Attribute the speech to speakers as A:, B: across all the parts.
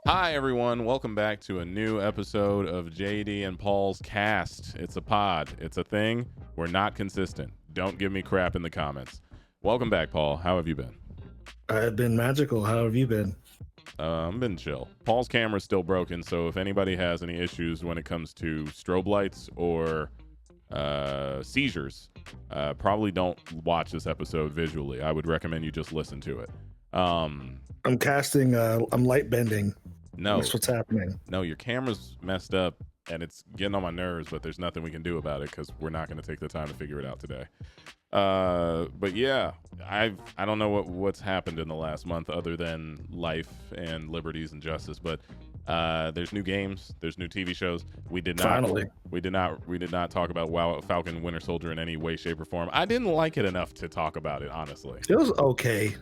A: Hi, everyone. Welcome back to a new episode of JD and Paul's Cast. It's a pod. It's a thing. We're not consistent. Don't give me crap in the comments. Welcome back, Paul. How have you been?
B: I've been magical. How have you been?
A: I've been chill. Paul's camera's still broken, so if anybody has any issues when it comes to strobe lights or seizures, probably don't watch this episode visually. I would recommend you just listen to it.
B: I'm casting. I'm light bending.
A: No,
B: That's what's happening.
A: No, your camera's messed up and it's getting on my nerves, but there's nothing we can do about it because we're not going to take the time to figure it out today. But yeah, I don't know what's happened in the last month other than life and liberties and justice. But there's new games, there's new TV shows. We did not talk about Falcon Winter Soldier in any way, shape, or form. I didn't like it enough to talk about it, honestly.
B: It was okay.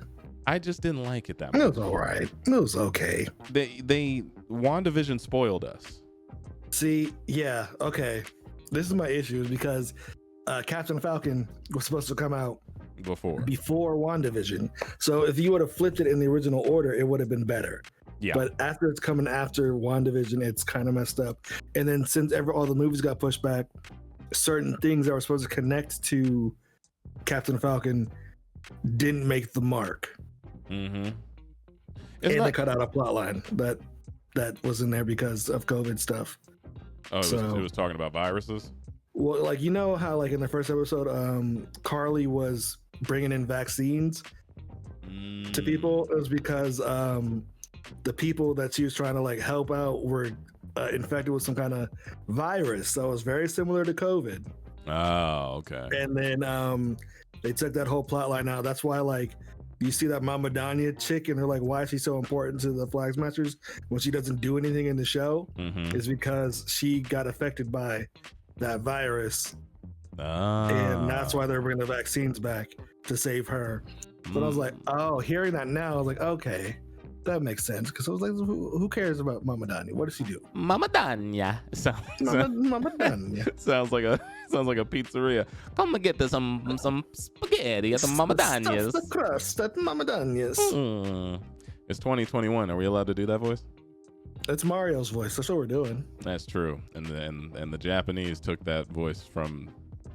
A: I just didn't like it that much.
B: It was all right. It was okay.
A: They WandaVision spoiled us.
B: See, yeah, okay. This is my issue is because Captain Falcon was supposed to come out before WandaVision. So if you would have flipped it in the original order, it would have been better.
A: Yeah.
B: But after it's coming after WandaVision, it's kind of messed up. And then since all the movies got pushed back, certain things that were supposed to connect to Captain Falcon didn't make the mark.
A: Mm-hmm.
B: They cut out a plot line that was in there because of COVID stuff.
A: Oh, it was talking about viruses?
B: Well, like, you know how like in the first episode, Carly was bringing in vaccines to people? It was because the people that she was trying to like help out were infected with some kind of virus. So it was very similar to COVID.
A: Oh, okay.
B: And then they took that whole plot line out. That's why like you see that Mama Danya chick and they're like, why is she so important to the Flag Smashers when she doesn't do anything in the show?
A: Mm-hmm.
B: Is because she got affected by that virus.
A: Oh.
B: And that's why they're bringing the vaccines back to save her. But I was like, oh, hearing that now, I was like, okay, that makes sense. Because I was like, who cares about Mama Danya? What does she do?
A: Mama Danya.
B: Mama Danya.
A: Sounds like a pizzeria. Come and get some spaghetti at the Mama Danya's.
B: Stuff the crust at Mama Danya's.
A: It's 2021. Are we allowed to do that voice?
B: It's Mario's voice. That's what we're doing.
A: That's true. And the Japanese took that voice from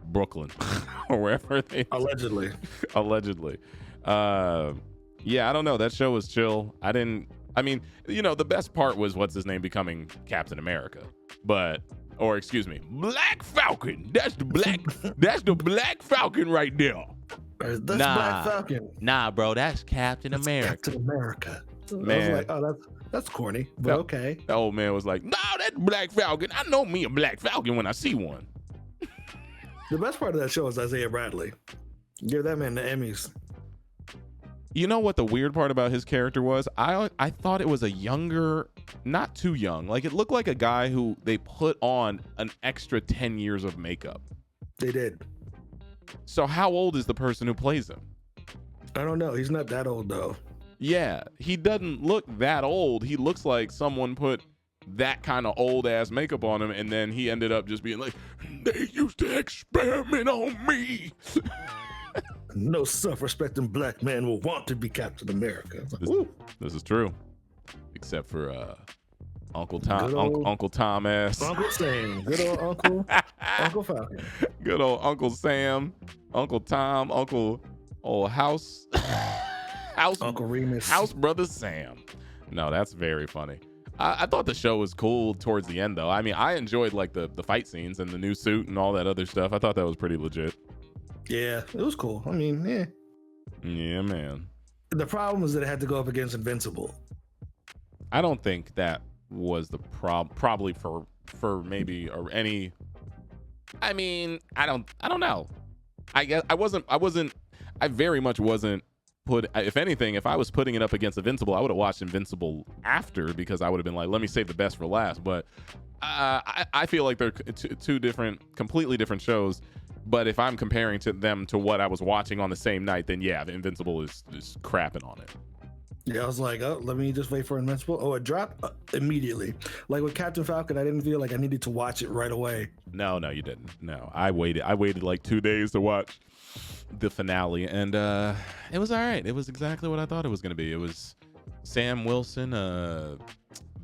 A: Brooklyn or wherever they
B: allegedly.
A: Yeah, I don't know. That show was chill. The best part was what's his name becoming Captain America. Black Falcon. That's the Black Falcon right there.
B: That's Black Falcon.
A: Nah, bro, that's Captain America.
B: Captain America.
A: Man.
B: I was like, oh, that's corny, but okay.
A: The old man was like, no, that's Black Falcon. I know me a Black Falcon when I see one.
B: The best part of that show is Isaiah Bradley. Give that man the Emmys.
A: You know what the weird part about his character was? I thought it was a younger, not too young. Like it looked like a guy who they put on an extra 10 years of makeup.
B: They did.
A: So how old is the person who plays him?
B: I don't know. He's not that old though.
A: Yeah, he doesn't look that old. He looks like someone put that kind of old ass makeup on him and then he ended up just being like, they used to experiment on me.
B: No self-respecting black man will want to be Captain America.
A: This is true, except for Uncle Tom, Uncle Tom ass,
B: Uncle Sam, good old Uncle Falcon,
A: good old Uncle Sam, Uncle Tom, Uncle House,
B: Uncle Remus,
A: House Brother Sam. No, that's very funny. I thought the show was cool towards the end, though. I mean, I enjoyed like the fight scenes and the new suit and all that other stuff. I thought that was pretty legit.
B: Yeah, it was cool. I mean, yeah.
A: Yeah, man.
B: The problem is that it had to go up against Invincible.
A: I don't think that was the probably for maybe or any. I mean, I don't know. I guess I very much wasn't if anything, if I was putting it up against Invincible, I would have watched Invincible after because I would have been like, let me save the best for last. But I feel like they're two completely different shows. But if I'm comparing them to what I was watching on the same night, then yeah, the Invincible is crapping on it.
B: Yeah, I was like, oh, let me just wait for Invincible. Oh, it dropped immediately. Like with Captain Falcon, I didn't feel like I needed to watch it right away.
A: No, you didn't. No, I waited like 2 days to watch the finale, and it was all right. It was exactly what I thought it was going to be. It was Sam Wilson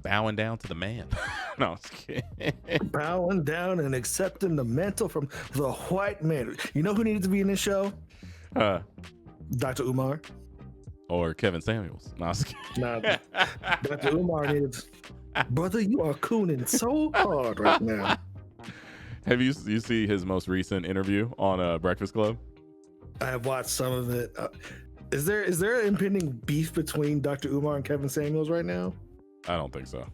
A: bowing down to the man. No, I was kidding.
B: Bowing down and accepting the mantle from the white man. You know who needed to be in this show? Dr. Umar.
A: Or Kevin Samuels. No, I was kidding.
B: Nah, Dr. Umar needed. Brother, you are cooning so hard right now.
A: Have you see his most recent interview on Breakfast Club?
B: I have watched some of it. Is there an impending beef between Dr. Umar and Kevin Samuels right now?
A: I don't think so.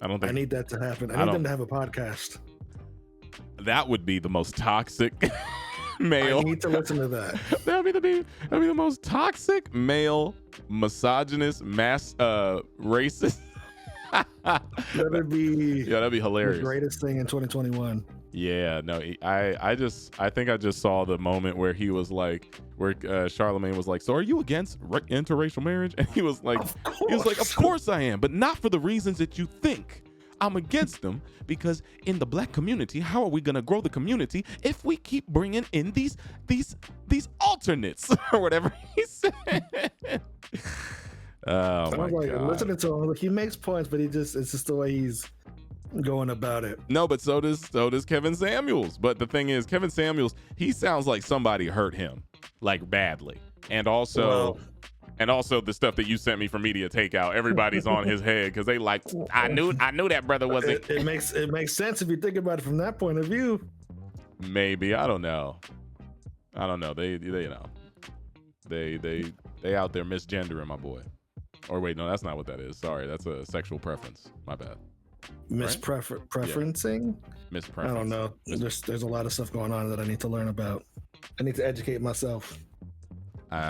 B: I need that to happen. I need them to have a podcast.
A: That would be the most toxic male.
B: I need to listen to that.
A: That'd be the most toxic male, misogynist, racist.
B: That'd be
A: hilarious.
B: The greatest thing in 2021.
A: Yeah, no, I think I just saw the moment where he was like, where Charlemagne was like, so are you against interracial marriage? And he was like, of course I am, but not for the reasons that you think. I'm against them because in the black community, how are we gonna grow the community if we keep bringing in these alternates or whatever he said? Oh my God!
B: Listening to him, he makes points, but it's just the way he's going about it.
A: No, but so does Kevin Samuels. But the thing is, Kevin Samuels, he sounds like somebody hurt him, like badly, and also the stuff that you sent me from Media Takeout. Everybody's on his head because they like, I knew that brother wasn't.
B: It makes sense if you think about it from that point of view.
A: Maybe I don't know. They out there misgendering my boy. Or wait, no, that's not what that is. Sorry, that's a sexual preference. My bad.
B: Preferencing?
A: Yeah. Mispreference.
B: I don't know. There's a lot of stuff going on that I need to learn about. I need to educate myself.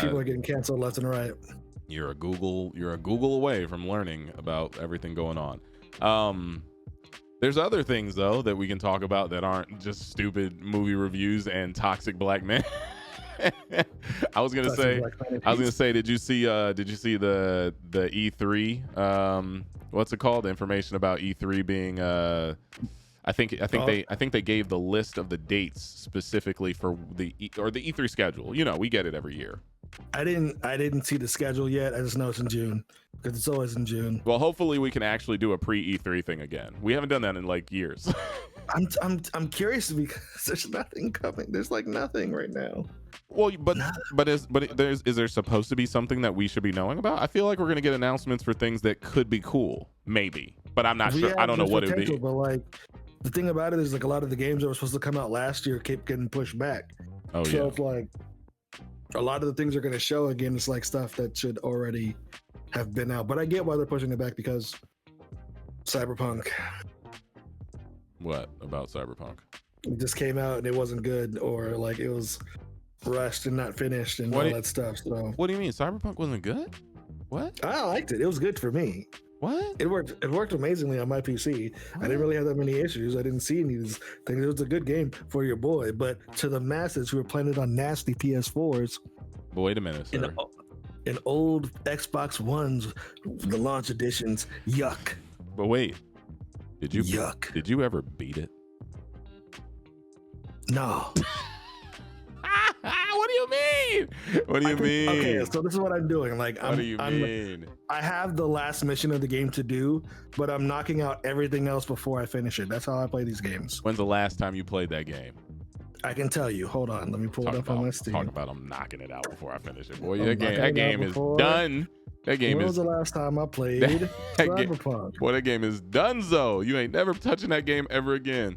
B: People are getting canceled left and right.
A: You're a Google away from learning about everything going on. There's other things though that we can talk about that aren't just stupid movie reviews and toxic black men. I was gonna say, did you see the E3? What's it called? The information about E3 being I think they gave the list of the dates specifically for the E3 schedule. You know, we get it every year.
B: I didn't see the schedule yet. I just know it's in June because it's always in June.
A: Well, hopefully we can actually do a pre-E3 thing again. We haven't done that in like years.
B: I'm curious because there's nothing coming. There's like nothing right now.
A: Well, is there supposed to be something that we should be knowing about? I feel like we're gonna get announcements for things that could be cool, maybe, but I'm not sure. I don't know what it would be.
B: But like the thing about it is, like a lot of the games that were supposed to come out last year keep getting pushed back.
A: Oh yeah.
B: So it's like a lot of the things are gonna show again. It's like stuff that should already have been out. But I get why they're pushing it back because Cyberpunk.
A: What about Cyberpunk?
B: It just came out and it wasn't good, or like it was rushed and not finished and all that stuff. So
A: what do you mean Cyberpunk wasn't good? What?
B: I liked it. It was good for me.
A: What?
B: It worked amazingly on my PC. What? I didn't really have that many issues. I didn't see any of these things. It was a good game for your boy, but to the masses who were playing it on nasty PS4s.
A: But wait a minute, sir.
B: In old Xbox Ones, the launch editions, yuck.
A: But wait,
B: yuck.
A: Did you ever beat it?
B: No.
A: What do you mean? What do you mean?
B: Okay, so this is what I'm doing. Like,
A: what do you mean?
B: I have the last mission of the game to do, but I'm knocking out everything else before I finish it. That's how I play these games.
A: When's the last time you played that game?
B: I can tell you. Hold on, let me pull it up on my Steam.
A: Talk about I'm knocking it out before I finish it. Boy, that game is done. That game
B: when was the last time I played Cyberpunk?
A: Boy, that game is donezo. You ain't never touching that game ever again.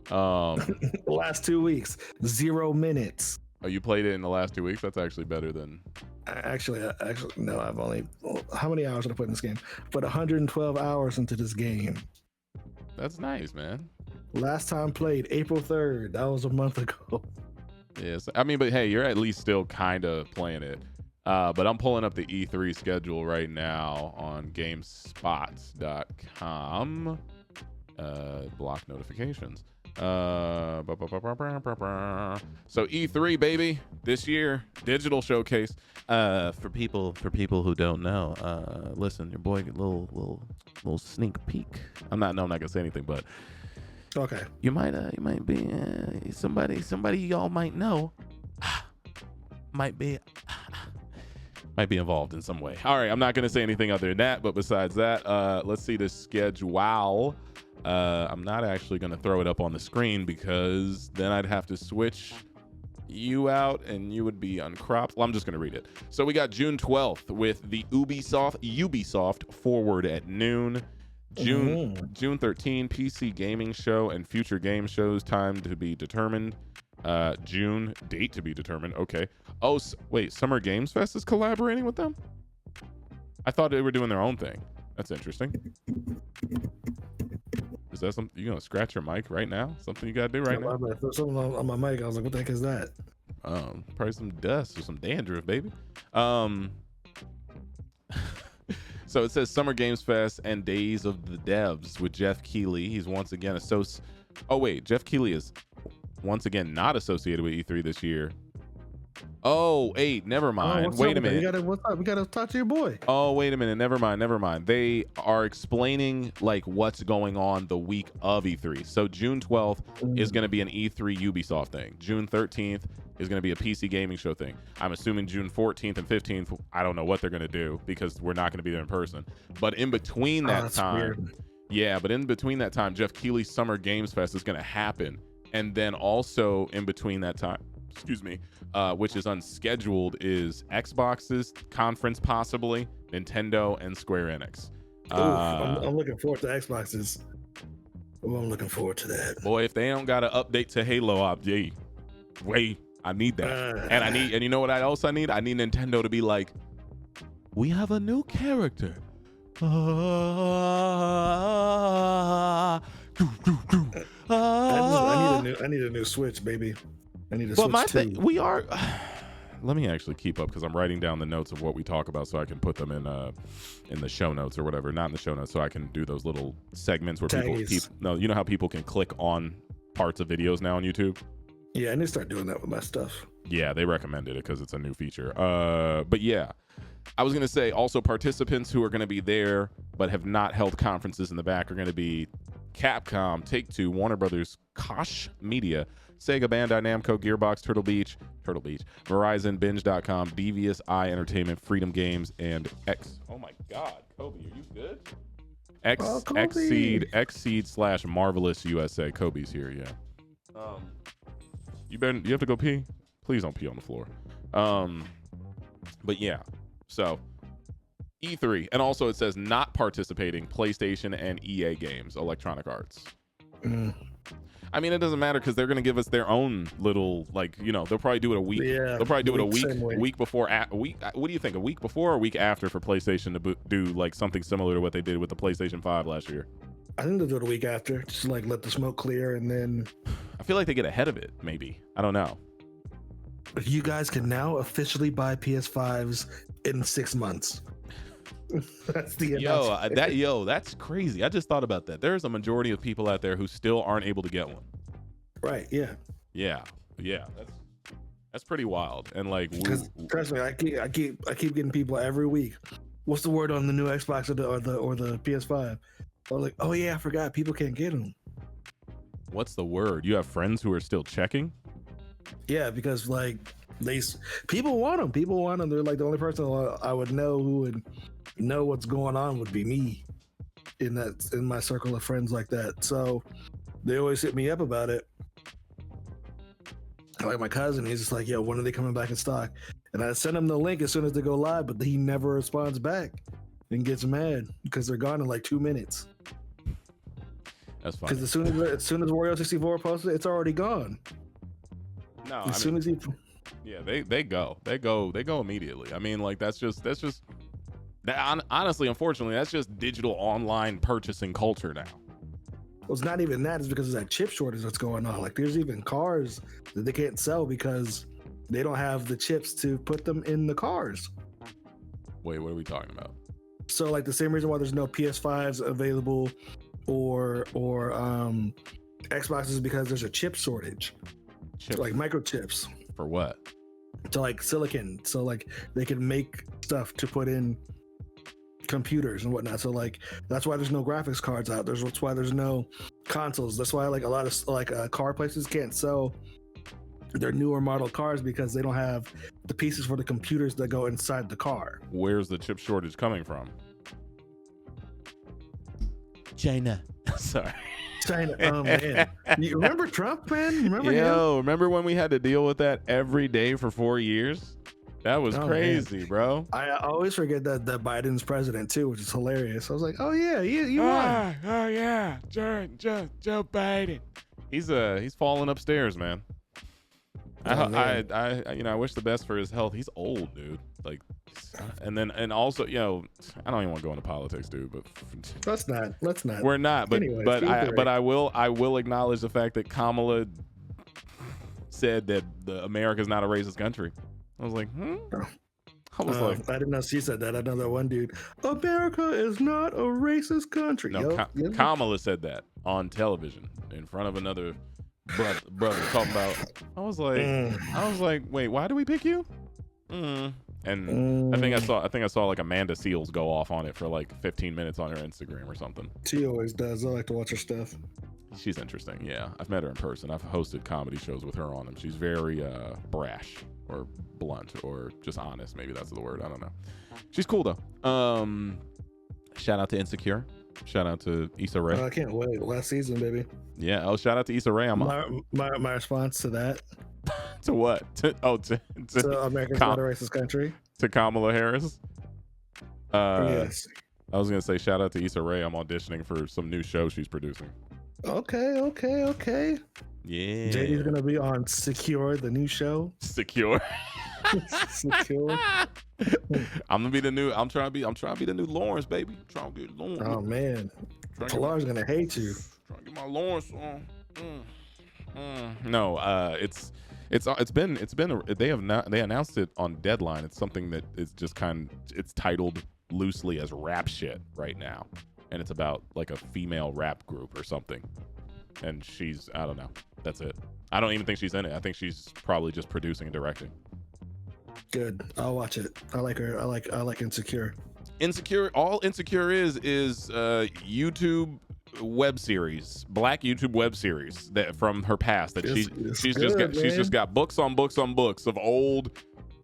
B: The last 2 weeks, 0 minutes.
A: Oh, you played it in the last 2 weeks? That's actually better than.
B: Actually, no. I've only. How many hours did I put in this game? I put 112 hours into this game.
A: That's nice, man.
B: Last time played April 3rd. That was a month ago.
A: Yes, I mean, but hey, you're at least still kind of playing it. But I'm pulling up the E3 schedule right now on GameSpot.com. Block notifications. So E3, baby, this year, digital showcase. For people who don't know, listen, your boy get a little sneak peek. I'm not gonna say anything, but
B: Okay.
A: you might be somebody y'all might know might be involved in some way. All right, I'm not gonna say anything other than that, but besides that, let's see the schedule. I'm not actually going to throw it up on the screen because then I'd have to switch you out and you would be uncropped. Well, I'm just going to read it. So we got June 12th with the Ubisoft Forward at noon. June 13, PC gaming show and future game shows, time to be determined. June, date to be determined. Okay. Oh, wait, Summer Games Fest is collaborating with them? I thought they were doing their own thing. That's interesting. Is that something you gonna scratch your mic right now? Something you gotta do right now?
B: There's something on my mic. I was like, what the heck is that?
A: Probably some dust or some dandruff, baby. So it says Summer Games Fest and Days of the Devs with Jeff Keighley. He's once again Jeff Keighley is once again not associated with E3 this year. Oh, hey, never mind. Wait a minute.
B: What's up? We gotta talk to your boy.
A: Oh, wait a minute. Never mind. They are explaining like what's going on the week of E3. So June 12th is going to be an E3 Ubisoft thing. June 13th is going to be a PC gaming show thing. I'm assuming June 14th and 15th, I don't know what they're going to do because we're not going to be there in person. But in between that time, Jeff Keighley's Summer Games Fest is going to happen. And then also in between that time, which is unscheduled, is Xbox's conference, possibly Nintendo and Square Enix.
B: I'm looking forward to Xbox's. Oh, I'm looking forward to that.
A: Boy, if they don't got an update to Halo, I need that. And you know what I need? I need Nintendo to be like, we have a new character.
B: I need a new Switch, baby. I need a Switch too.
A: We are. Let me actually keep up because I'm writing down the notes of what we talk about so I can put them in the show notes or whatever. Not in the show notes, so I can do those little segments where people. No, you know how people can click on parts of videos now on YouTube.
B: Yeah, I need to start doing that with my stuff.
A: Yeah, they recommended it because it's a new feature. But yeah, I was gonna say also participants who are gonna be there but have not held conferences in the back are gonna be Capcom, Take-Two, Warner Brothers, Koch Media, Sega, Bandai Namco, Gearbox, Turtle Beach, Verizon, Binge.com, Devious Eye Entertainment, Freedom Games, and X. Oh my God, Kobe, are you good? Xseed / Marvelous USA. Kobe's here, yeah. You have to go pee? Please don't pee on the floor. But yeah, so E3, and also it says not participating PlayStation and EA games, Electronic Arts. I mean, it doesn't matter because they're going to give us their own little, like, you know, they'll probably do it a week. Yeah, they'll probably do it a week before. What do you think? A week before or a week after for PlayStation to do like something similar to what they did with the PlayStation 5 last year?
B: I think they'll do it a week after, just like let the smoke clear, and then.
A: I feel like they get ahead of it. Maybe, I don't know.
B: You guys can now officially buy PS5s in 6 months. That's the
A: that's crazy. I just thought about that. There's a majority of people out there who still aren't able to get one.
B: Right. Yeah.
A: That's pretty wild. And like,
B: trust me, I keep getting people every week. What's the word on the new Xbox or the PS5? I'm like, oh yeah, I forgot. People can't get them.
A: What's the word? You have friends who are still checking?
B: Yeah, because like people want them. People want them. They're like the only person I would know who would know what's going on would be me in my circle of friends like that. So they always hit me up about it. Like my cousin, he's just like, yo, when are they coming back in stock? And I send him the link as soon as they go live, but he never responds back and gets mad because they're gone in like 2 minutes.
A: That's fine.
B: Because as soon as Wario 64 posted, it's already gone.
A: No, they go immediately. I mean, like that's just honestly, unfortunately, that's just digital online purchasing culture now.
B: Well, it's not even that. It's because there's that chip shortage that's going on. Like there's even cars that they can't sell because they don't have the chips to put them in the cars.
A: Wait, what are we talking about?
B: So like the same reason why there's no PS5s available or Xbox is because there's a chip shortage, like microchips.
A: For what?
B: To like silicon, so like they can make stuff to put in computers and whatnot. So like that's why there's no graphics cards out. That's why there's no consoles. That's why like a lot of like car places can't sell their newer model cars because they don't have the pieces for the computers that go inside the car.
A: Where's the chip shortage coming from? China. Sorry.
B: China. Oh man, you remember Trump, man? Remember him?
A: Remember when we had to deal with that every day for 4 years? That was crazy, bro.
B: I always forget that Biden's president too, which is hilarious. I was like, oh yeah, you won.
A: Oh yeah, Joe Biden. He's falling upstairs, man. I wish the best for his health. He's old, dude. Like, and also, I don't even want to go into politics, dude. But
B: let's not.
A: We're not. But
B: anyways,
A: but I will acknowledge the fact that Kamala said that America's not a racist country. I was like, I was like,
B: I didn't know she said that. I know that one dude. America is not a racist country.
A: No, Kamala said that on television in front of another brother talking about. I was like, wait, why do we pick you? And I think I saw like Amanda Seales go off on it for like 15 minutes on her Instagram or something.
B: She always does. I like to watch her stuff.
A: She's interesting. Yeah, I've met her in person. I've hosted comedy shows with her on them. She's very brash or blunt or just honest. Maybe that's the word. I don't know. She's cool though. Shout out to Insecure. Shout out to Issa Rae.
B: I can't wait. Last season, baby.
A: Yeah. Oh, shout out to Issa Rae.
B: My response to that.
A: To what? To
B: America's not a racist country.
A: To Kamala Harris.
B: Yes.
A: I was gonna say shout out to Issa Rae. I'm auditioning for some new show she's producing.
B: Okay.
A: Yeah.
B: JD's gonna be on Secure, the new show.
A: Secure.
B: Secure.
A: I'm trying to be the new Lawrence, baby. I'm trying to be Lawrence.
B: Oh man. Pilar's gonna hate you.
A: Trying to get my Lawrence on. No, they announced it on Deadline. It's something that is just it's titled loosely as rap shit right now, and it's about like a female rap group or something. And I don't know. That's it. I don't even think she's in it. I think she's probably just producing and directing.
B: Good. I'll watch it. I like her. I like Insecure.
A: All Insecure is YouTube web series, black YouTube web series that from her past that she's just got books on books on books of old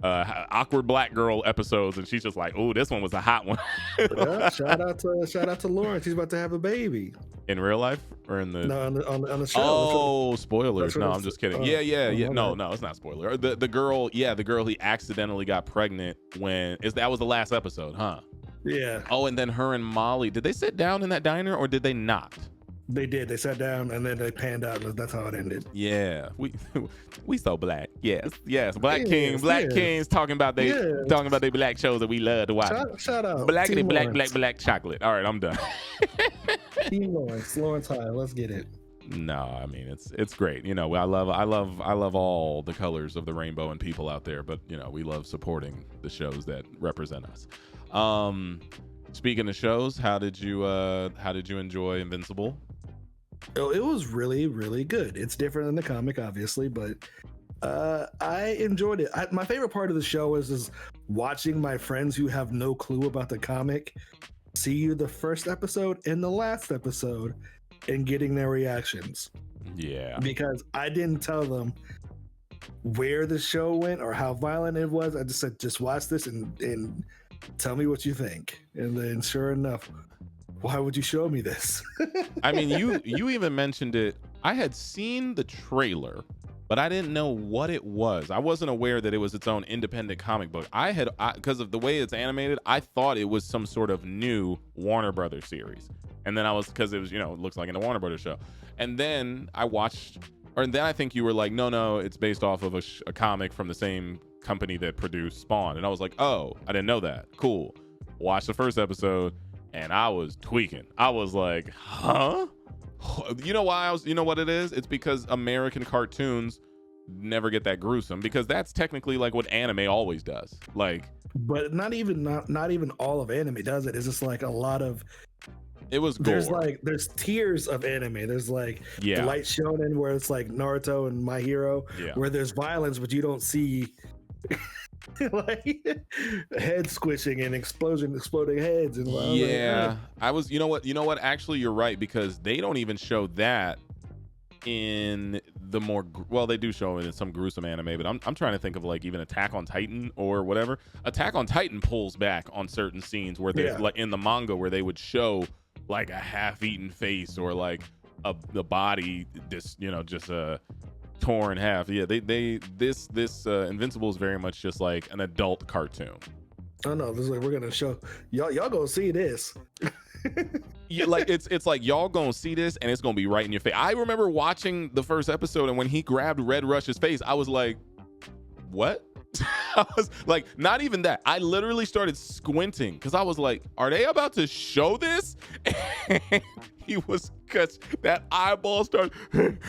A: awkward black girl episodes, and she's just like, oh, this one was a hot one.
B: Yeah, shout out to Lawrence. He's about to have a baby.
A: In real life or in the
B: on the show.
A: Oh, spoilers. No, I'm just kidding. Yeah. No, it's not spoiler. The girl he accidentally got pregnant that was the last episode, huh?
B: Yeah.
A: Oh, and then her and Molly, did they sit down in that diner or did they not?
B: They did. They sat down and then they panned out. And that's how it ended.
A: Yeah, we so black. Yes. Black kings talking about they black shows that we love to watch.
B: Shout out.
A: Black chocolate. All right, I'm done.
B: Team Lawrence High. Let's get it.
A: No, I mean it's great. I love all the colors of the rainbow and people out there. But we love supporting the shows that represent us. Speaking of shows, how did you enjoy Invincible?
B: Oh, it was really, really good. It's different than the comic, obviously, but I enjoyed it. My favorite part of the show is watching my friends who have no clue about the comic see the first episode and the last episode and getting their reactions.
A: Yeah.
B: Because I didn't tell them where the show went or how violent it was. I just said, just watch this and tell me what you think. And then sure enough, why would you show me this?
A: I mean, you even mentioned it. I had seen the trailer, but I didn't know what it was. I wasn't aware that it was its own independent comic book. Because of the way it's animated, I thought it was some sort of new Warner Brothers series. And then because it was, it looks like in a Warner Brothers show. And then I watched, and then I think you were like, no, it's based off of a comic from the same company that produced Spawn. And I was like, oh, I didn't know that. Cool. Watched the first episode and I was tweaking. I was like, huh? You know why you know what it is? It's because American cartoons never get that gruesome, because that's technically like what anime always does. Like,
B: but not even all of anime does it. It's just like a lot of
A: It was gore.
B: There's tiers of anime. There's like the
A: Yeah.
B: light shonen where it's like Naruto and My Hero,
A: Yeah.
B: where there's violence, but you don't see like head squishing and exploding heads. And
A: Yeah. I was, you know what? Actually, you're right, because they don't even show that in the more, well, they do show it in some gruesome anime, but I'm trying to think of like even Attack on Titan or whatever. Attack on Titan pulls back on certain scenes where they're like in the manga where they would show like a half-eaten face or like the body just torn in half. Yeah, this Invincible is very much just like an adult cartoon.
B: Oh no, this is like, we're gonna show y'all gonna see this.
A: Yeah, like it's like y'all gonna see this and it's gonna be right in your face. I remember watching the first episode, and when he grabbed Red Rush's face, I was like, what? I was like, not even that. I literally started squinting because I was like, are they about to show this? And he was, because that eyeball started and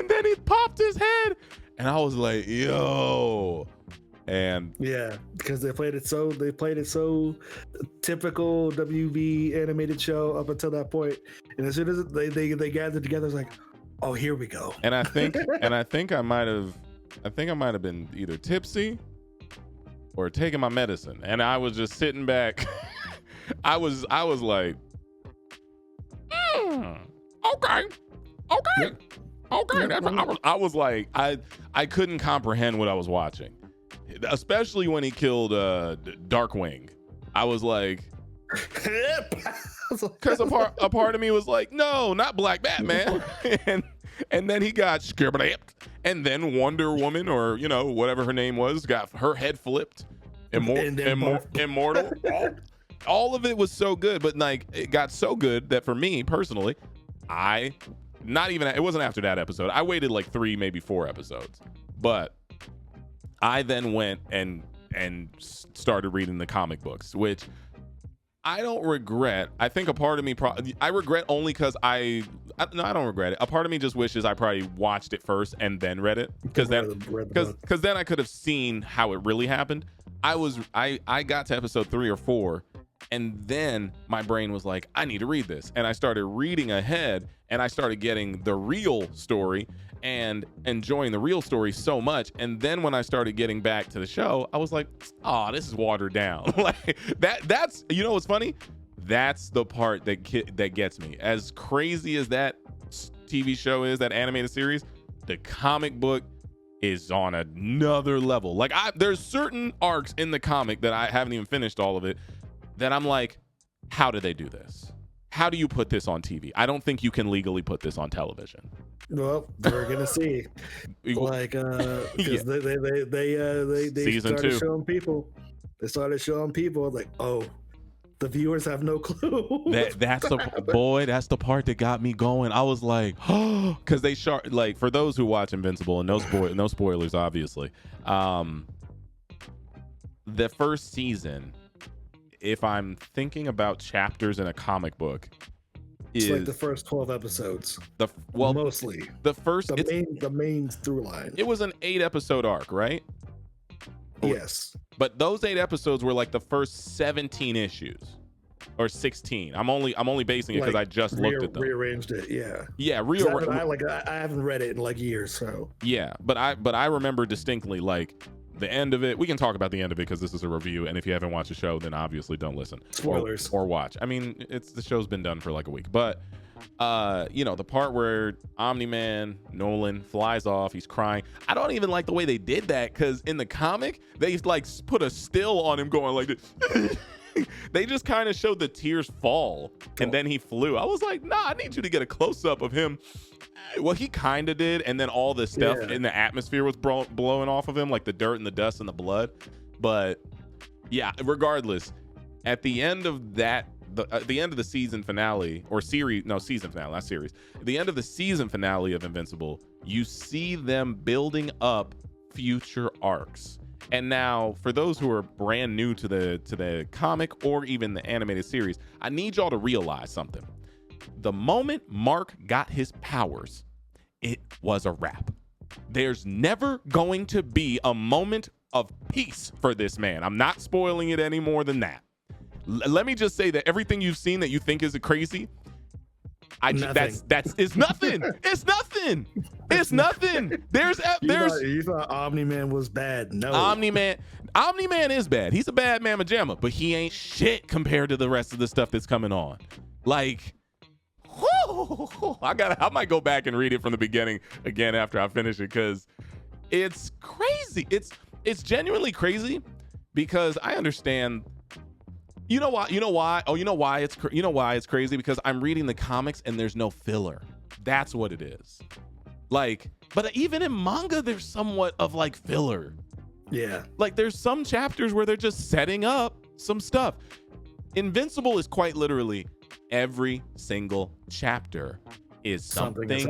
A: then he popped his head and I was like, yo. And
B: yeah, because they played it so typical WB animated show up until that point, and as soon as they gathered together, it's like, oh, here we go.
A: And I think I might have been either tipsy or taking my medicine, and I was just sitting back. I was like, okay.
B: Yep.
A: I was like, I couldn't comprehend what I was watching, especially when he killed Darkwing. I was like, because a part of me was like, no, not Black Batman. and then he got skibberdapped, and then Wonder Woman, or whatever her name was, got her head flipped. Immortal. All of it was so good, but like it got so good that for me personally, it wasn't after that episode. I waited like 3, maybe 4 episodes, but I then went and started reading the comic books, which I don't regret. I think a part of me, I regret only because I don't regret it. A part of me just wishes I probably watched it first and then read it, because then I could have seen how it really happened. I got to episode 3 or 4, and then my brain was like, I need to read this, and I started reading ahead, and I started getting the real story and enjoying the real story so much. And then when I started getting back to the show, I was like, oh, this is watered down. Like that's what's funny? That's the part that gets me. As crazy as that TV show is, that animated series, the comic book is on another level. Like there's certain arcs in the comic that I haven't even finished all of it, that I'm like, how do they do this? How do you put this on TV? I don't think you can legally put this on television.
B: Well, we're gonna see. Like, because they
A: Season
B: started
A: 2.
B: showing people. They started showing people like, oh, the viewers have no clue.
A: That's the part that got me going. I was like, oh, because they like, for those who watch Invincible, and no spoilers, obviously. The first season, if I'm thinking about chapters in a comic book,
B: it's like the first 12 episodes. Mostly the main through line.
A: It was an 8-episode arc, right?
B: Yes.
A: But those 8 episodes were like the first 17 issues or 16. I'm only basing it because I just looked at them.
B: Rearranged it, yeah.
A: Yeah,
B: I haven't read it in like years, so.
A: Yeah, but I remember distinctly like the end of it. We can talk about the end of it because this is a review, and if you haven't watched the show, then obviously don't listen.
B: Spoilers.
A: Or watch. I mean, the show's been done for like a week, but the part where Omni-Man Nolan flies off, he's crying. I don't even like the way they did that, because in the comic they like put a still on him going like this. They just kind of showed the tears fall, and then he flew. I was like, nah, I need you to get a close-up of him. Well, he kind of did, and then all the stuff in the atmosphere was blowing off of him, like the dirt and the dust and the blood. But yeah, regardless, at the end of that, at the end of the season finale, or series, no, season finale, not series. At the end of the season finale of Invincible, you see them building up future arcs. And now, for those who are brand new to the comic or even the animated series, I need y'all to realize something. The moment Mark got his powers, it was a wrap. There's never going to be a moment of peace for this man. I'm not spoiling it any more than that. Let me just say that everything you've seen that you think is crazy, it's nothing. It's nothing. It's nothing.
B: You thought Omni-Man was bad. No.
A: Omni-Man is bad. He's a bad mamma jamma, but he ain't shit compared to the rest of the stuff that's coming on. Like, whoo, I might go back and read it from the beginning again after I finish it, because it's crazy. It's genuinely crazy, because I understand. You know why? Oh, you know why it's crazy? Because I'm reading the comics and there's no filler. That's what it is. Like, but even in manga, there's somewhat of like filler.
B: Yeah.
A: Like, there's some chapters where they're just setting up some stuff. Invincible is quite literally every single chapter is something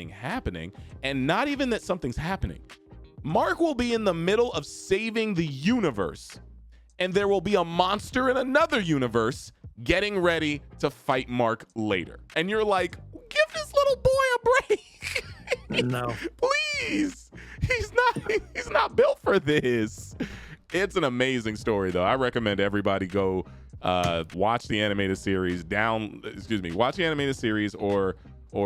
A: happening, and not even that something's happening. Mark will be in the middle of saving the universe, and there will be a monster in another universe getting ready to fight Mark later. And you're like, give this little boy a break.
B: No.
A: Please. He's not built for this. It's an amazing story, though. I recommend everybody go watch the animated series. Watch the animated series or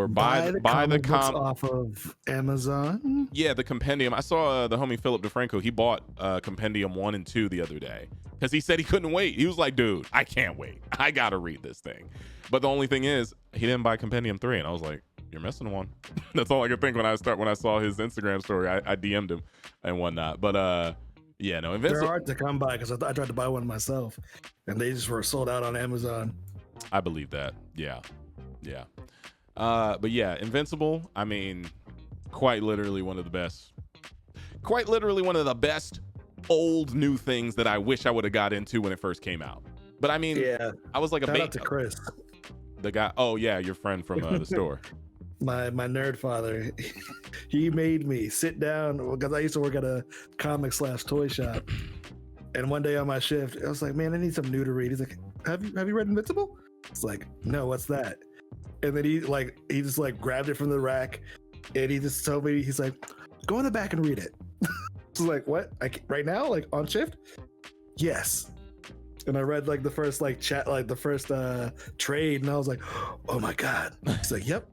A: buy the comic
B: off of Amazon.
A: Yeah, the compendium. I saw the homie Philip DeFranco. He bought compendium 1 and 2 the other day because he said he couldn't wait. He was like, dude, I can't wait. I gotta read this thing. But the only thing is, he didn't buy compendium 3, and I was like, you're missing one. That's all I could think when I saw his Instagram story. I DM'd him and whatnot. But yeah, no, Invincible.
B: They're hard to come by because I tried to buy one myself, and they just were sold out on Amazon.
A: I believe that. Yeah. But yeah, Invincible, I mean, quite literally one of the best old new things that I wish I would have got into when it first came out. But I mean,
B: yeah,
A: I was like
B: shout out to Chris,
A: the guy. Oh yeah, your friend from the store.
B: My nerd father, he made me sit down because I used to work at a comic/toy shop, and one day on my shift, I was like, man, I need something new to read. He's like, have you read Invincible? It's like, no, what's that? And then he just grabbed it from the rack, and he just told me, he's like, go in the back and read it. I was like, what? Right now, like on shift? Yes. And I read the first trade, and I was like, oh my god. He's like, yep.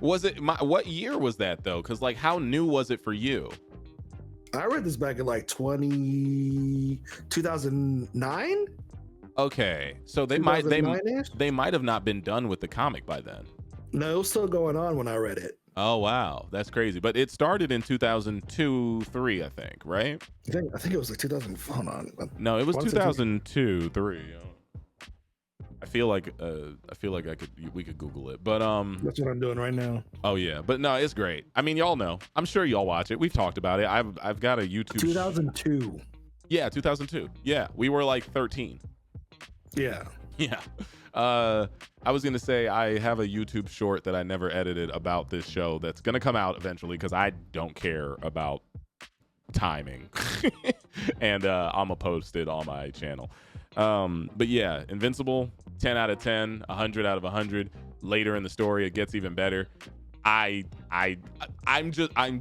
A: Was it what year was that though? Because how new was it for you?
B: I read this back in 2009.
A: Okay, so they might have not been done with the comic by then.
B: No, it was still going on when I read it.
A: Oh wow, that's crazy. But it started in 2002-3, I think, right?
B: I think it was 2000. Hold on.
A: No, it was 2002-3. I feel like we could Google it, but
B: that's what I'm doing right now.
A: Oh yeah, but no, it's great. I mean, y'all know. I'm sure y'all watch it. We've talked about it. I've got a YouTube.
B: 2002.
A: Yeah, 2002. Yeah, we were 13.
B: Yeah.
A: I was gonna say I have a YouTube short that I never edited about this show that's gonna come out eventually because I don't care about timing, and I'm gonna post it on my channel. But yeah, Invincible, 10 out of 10, 100 out of 100. Later in the story, it gets even better. I'm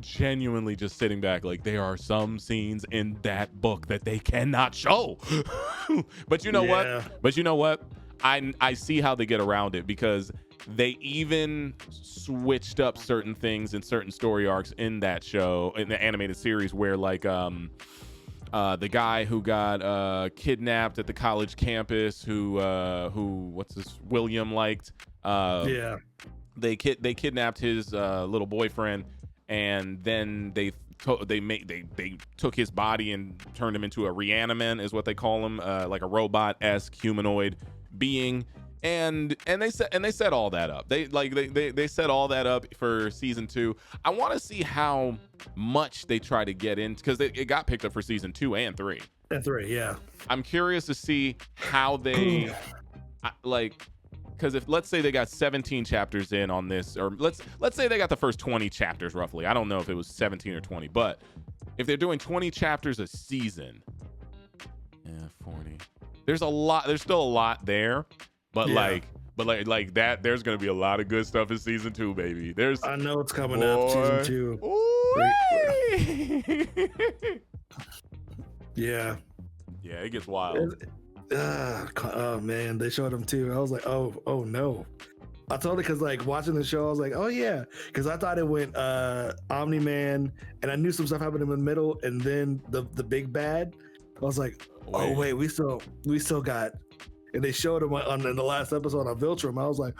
A: genuinely just sitting back there are some scenes in that book that they cannot show. But you know what? I see how they get around it because they even switched up certain things in certain story arcs in that show, in the animated series, where the guy who got kidnapped at the college campus, who William liked.
B: Yeah.
A: They kidnapped his little boyfriend, and then they took his body and turned him into a reaniman, is what they call him, like a robot-esque humanoid being, and they set all that up. They set all that up for season 2. I want to see how much they try to get in because it got picked up for season 2 and 3.
B: And 3, yeah.
A: I'm curious to see how they because if let's say they got 17 chapters in on this, or let's say they got the first 20 chapters roughly. I don't know if it was 17 or 20, but if they're doing 20 chapters a season, 40. There's still a lot there, but
B: yeah.
A: like that, there's gonna be a lot of good stuff in season 2, baby.
B: I know it's coming up, season 2. Yeah.
A: Yeah, it gets wild.
B: Oh man, they showed him too. I was like, oh no. I told it because like watching the show, I was like, oh yeah, because I thought it went Omni Man, and I knew some stuff happened in the middle, and then the big bad. I was like, oh wait, we still got, and they showed him in the last episode on Viltrum. I was like,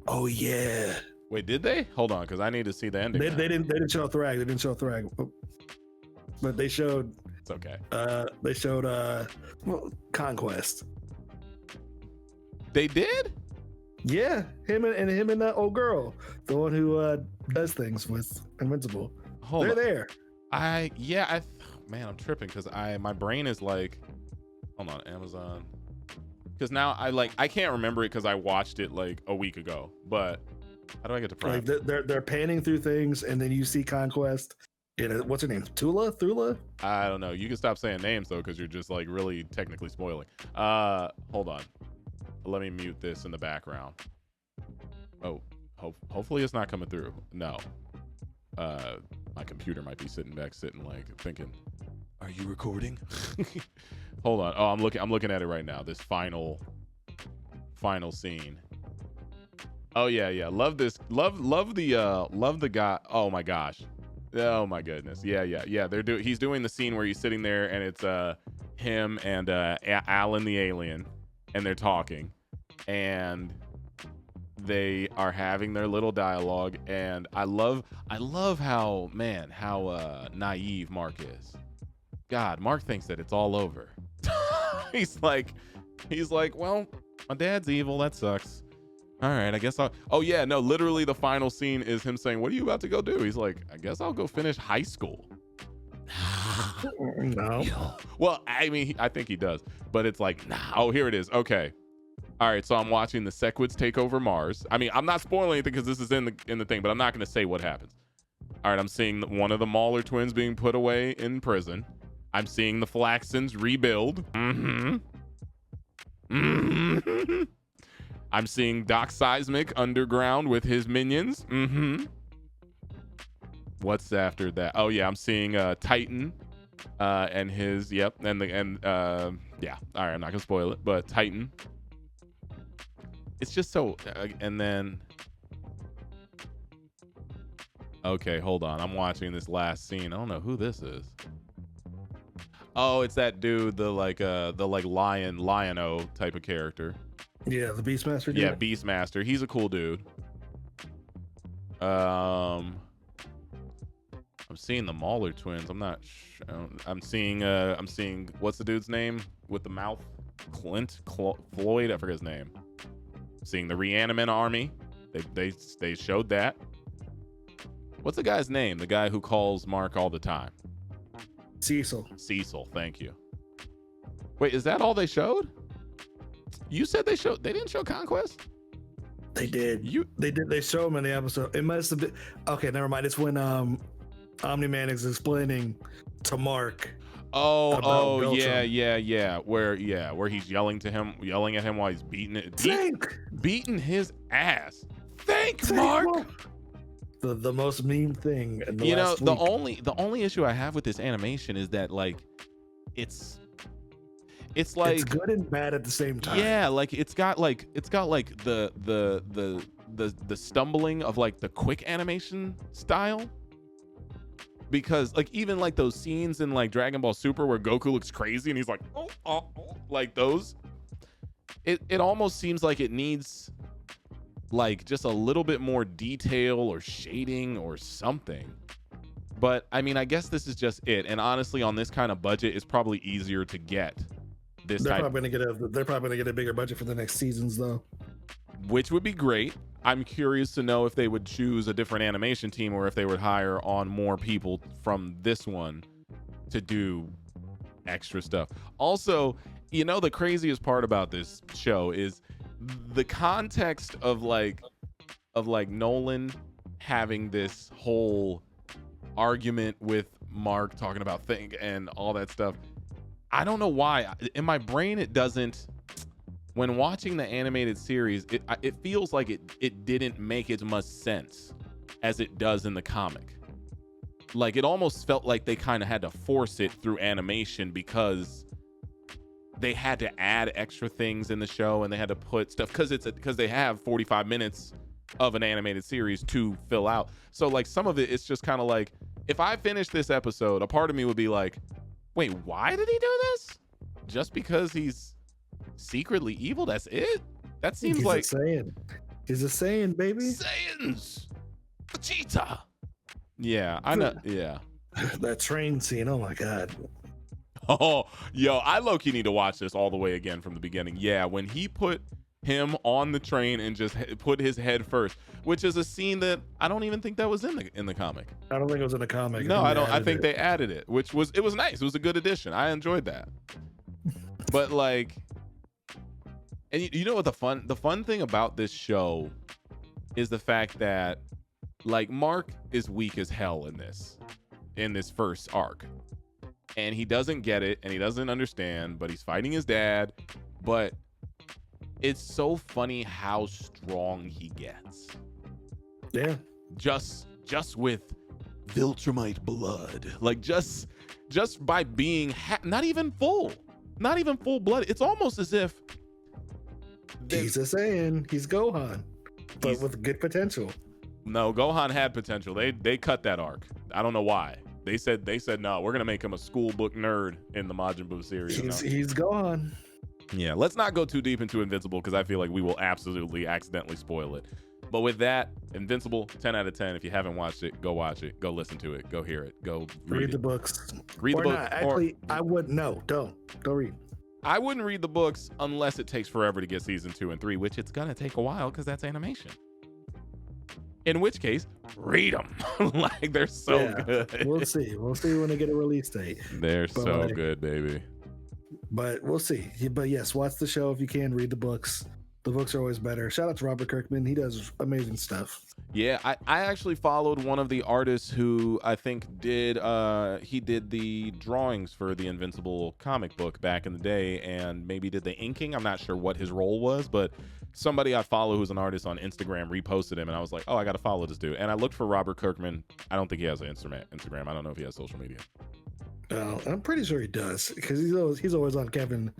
B: oh yeah.
A: Wait, did they? Hold on, because I need to see the ending.
B: They didn't show Thrag. They didn't show Thrag, but they showed.
A: It's okay.
B: They showed Conquest.
A: They did?
B: Yeah, him and that old girl, the one who does things with Invincible. They're there.
A: Man, I'm tripping because my brain is like, hold on, Amazon. Because now I can't remember it because I watched it like a week ago. But how do I get to Prime?
B: Like they're panning through things, and then you see Conquest. What's her name? Thula?
A: I don't know. You can stop saying names though, because you're just like really technically spoiling. Hold on. Let me mute this in the background. Oh, hopefully it's not coming through. No. My computer might be sitting like thinking, are you recording? Hold on. Oh, I'm looking at it right now. This final scene. Oh yeah. Love this. Love the guy. Oh my gosh. Oh my goodness. Yeah. He's doing the scene where he's sitting there and it's him and Alan the alien, and they're talking, and they are having their little dialogue, and I love how naive Mark is. God, Mark thinks that it's all over. he's like, well, my dad's evil. That sucks. All right, I guess I'll. Oh yeah, no, literally the final scene is him saying, "What are you about to go do?" He's like, "I guess I'll go finish high school."
B: No.
A: Well, I mean, I think he does, but it's like, nah. Oh, here it is. Okay. All right, so I'm watching the Sequids take over Mars. I mean, I'm not spoiling anything because this is in the thing, but I'm not going to say what happens. All right, I'm seeing one of the Mauler twins being put away in prison. I'm seeing the Flaxons rebuild. I'm seeing Doc Seismic underground with his minions. What's after that? Oh yeah, I'm seeing Titan and his yeah. All right, I'm not gonna spoil it, but Titan. It's just so and then okay, hold on. I'm watching this last scene. I don't know who this is. Oh, it's that dude, the Lion-O type of character.
B: Yeah, the Beastmaster dude.
A: Yeah, Beastmaster. He's a cool dude. I'm seeing the Mauler twins. I'm not I'm seeing what's the dude's name with the mouth? Floyd, I forget his name. Seeing the Reanimant army. They showed that. What's the guy's name? The guy who calls Mark all the time. Cecil, thank you. Wait, is that all they showed? You said they didn't show Conquest?
B: They did. They showed him in the episode. It must have been okay, never mind. It's when Omni-Man is explaining to Mark.
A: Oh yeah. Where he's yelling at him while he's beating his ass. Thanks, Mark.
B: The most meme thing.
A: The only issue I have with this animation is that like it's like
B: it's good and bad at the same time.
A: Yeah, like it's got like the stumbling of like the quick animation style. Because like even like those scenes in like Dragon Ball Super where Goku looks crazy and he's like oh, like those, it almost seems like it needs like just a little bit more detail or shading or something. But I mean, I guess this is just it. And honestly, on this kind of budget, it's probably easier to get this. They're probably
B: gonna get a bigger budget for the next seasons though,
A: which would be great. I'm curious to know if they would choose a different animation team or if they would hire on more people from this one to do extra stuff. Also, you know, the craziest part about this show is the context of Nolan having this whole argument with Mark talking about thing and all that stuff. I don't know why. In my brain, it doesn't. When watching the animated series, it feels like it didn't make as much sense as it does in the comic. Like it almost felt like they kind of had to force it through animation because they had to add extra things in the show, and they had to put stuff because they have 45 minutes of an animated series to fill out. So like some of it's just kind of like, if I finish this episode, a part of me would be like, wait, why did he do this? Just because he's secretly evil? That's it? That seems
B: he's
A: like
B: a Saiyan. He's a Saiyan, baby.
A: Saiyans, Vegeta. Yeah, I know. Yeah.
B: That train scene. Oh my god.
A: Oh, yo, I low-key need to watch this all the way again from the beginning. Yeah, when he put him on the train and just put his head first, which is a scene that I don't even think that was in the comic.
B: I don't think it was in the comic.
A: No, I don't. I think they added it, it was nice. It was a good addition. I enjoyed that. But like, and you know what the fun thing about this show is the fact that like Mark is weak as hell in this first arc. And he doesn't get it and he doesn't understand, but he's fighting his dad. But it's so funny how strong he gets.
B: Yeah.
A: Just with Viltrumite blood. Like just by being not even full blood. It's almost as if
B: he's a Saiyan. He's Gohan, but with good potential.
A: No, Gohan had potential. They cut that arc. I don't know why. They said no, we're gonna make him a school book nerd in the Majin Buu series.
B: He's Gohan.
A: Yeah, let's not go too deep into Invincible because I feel like we will absolutely accidentally spoil it. But with that, Invincible, 10 out of 10. If you haven't watched it, go watch it. Go listen to it. Go hear it. Go read
B: the books.
A: Read the book.
B: Actually, I wouldn't. No, don't read.
A: I wouldn't read the books unless it takes forever to get season 2 and 3, which it's gonna take a while because that's animation. In which case, read them. Like they're so good.
B: We'll see when they get a release date.
A: They're so good, baby.
B: But we'll see. But yes, watch the show if you can. Read the books. The books are always better. Shout out to Robert Kirkman. He does amazing stuff.
A: Yeah, I actually followed one of the artists who I think did the drawings for the Invincible comic book back in the day, and maybe did the inking. I'm not sure what his role was, but somebody I follow who's an artist on Instagram reposted him, and I was like, oh, I got to follow this dude. And I looked for Robert Kirkman. I don't think he has an Instagram. I don't know if he has social media.
B: I'm pretty sure he does because he's always on Kevin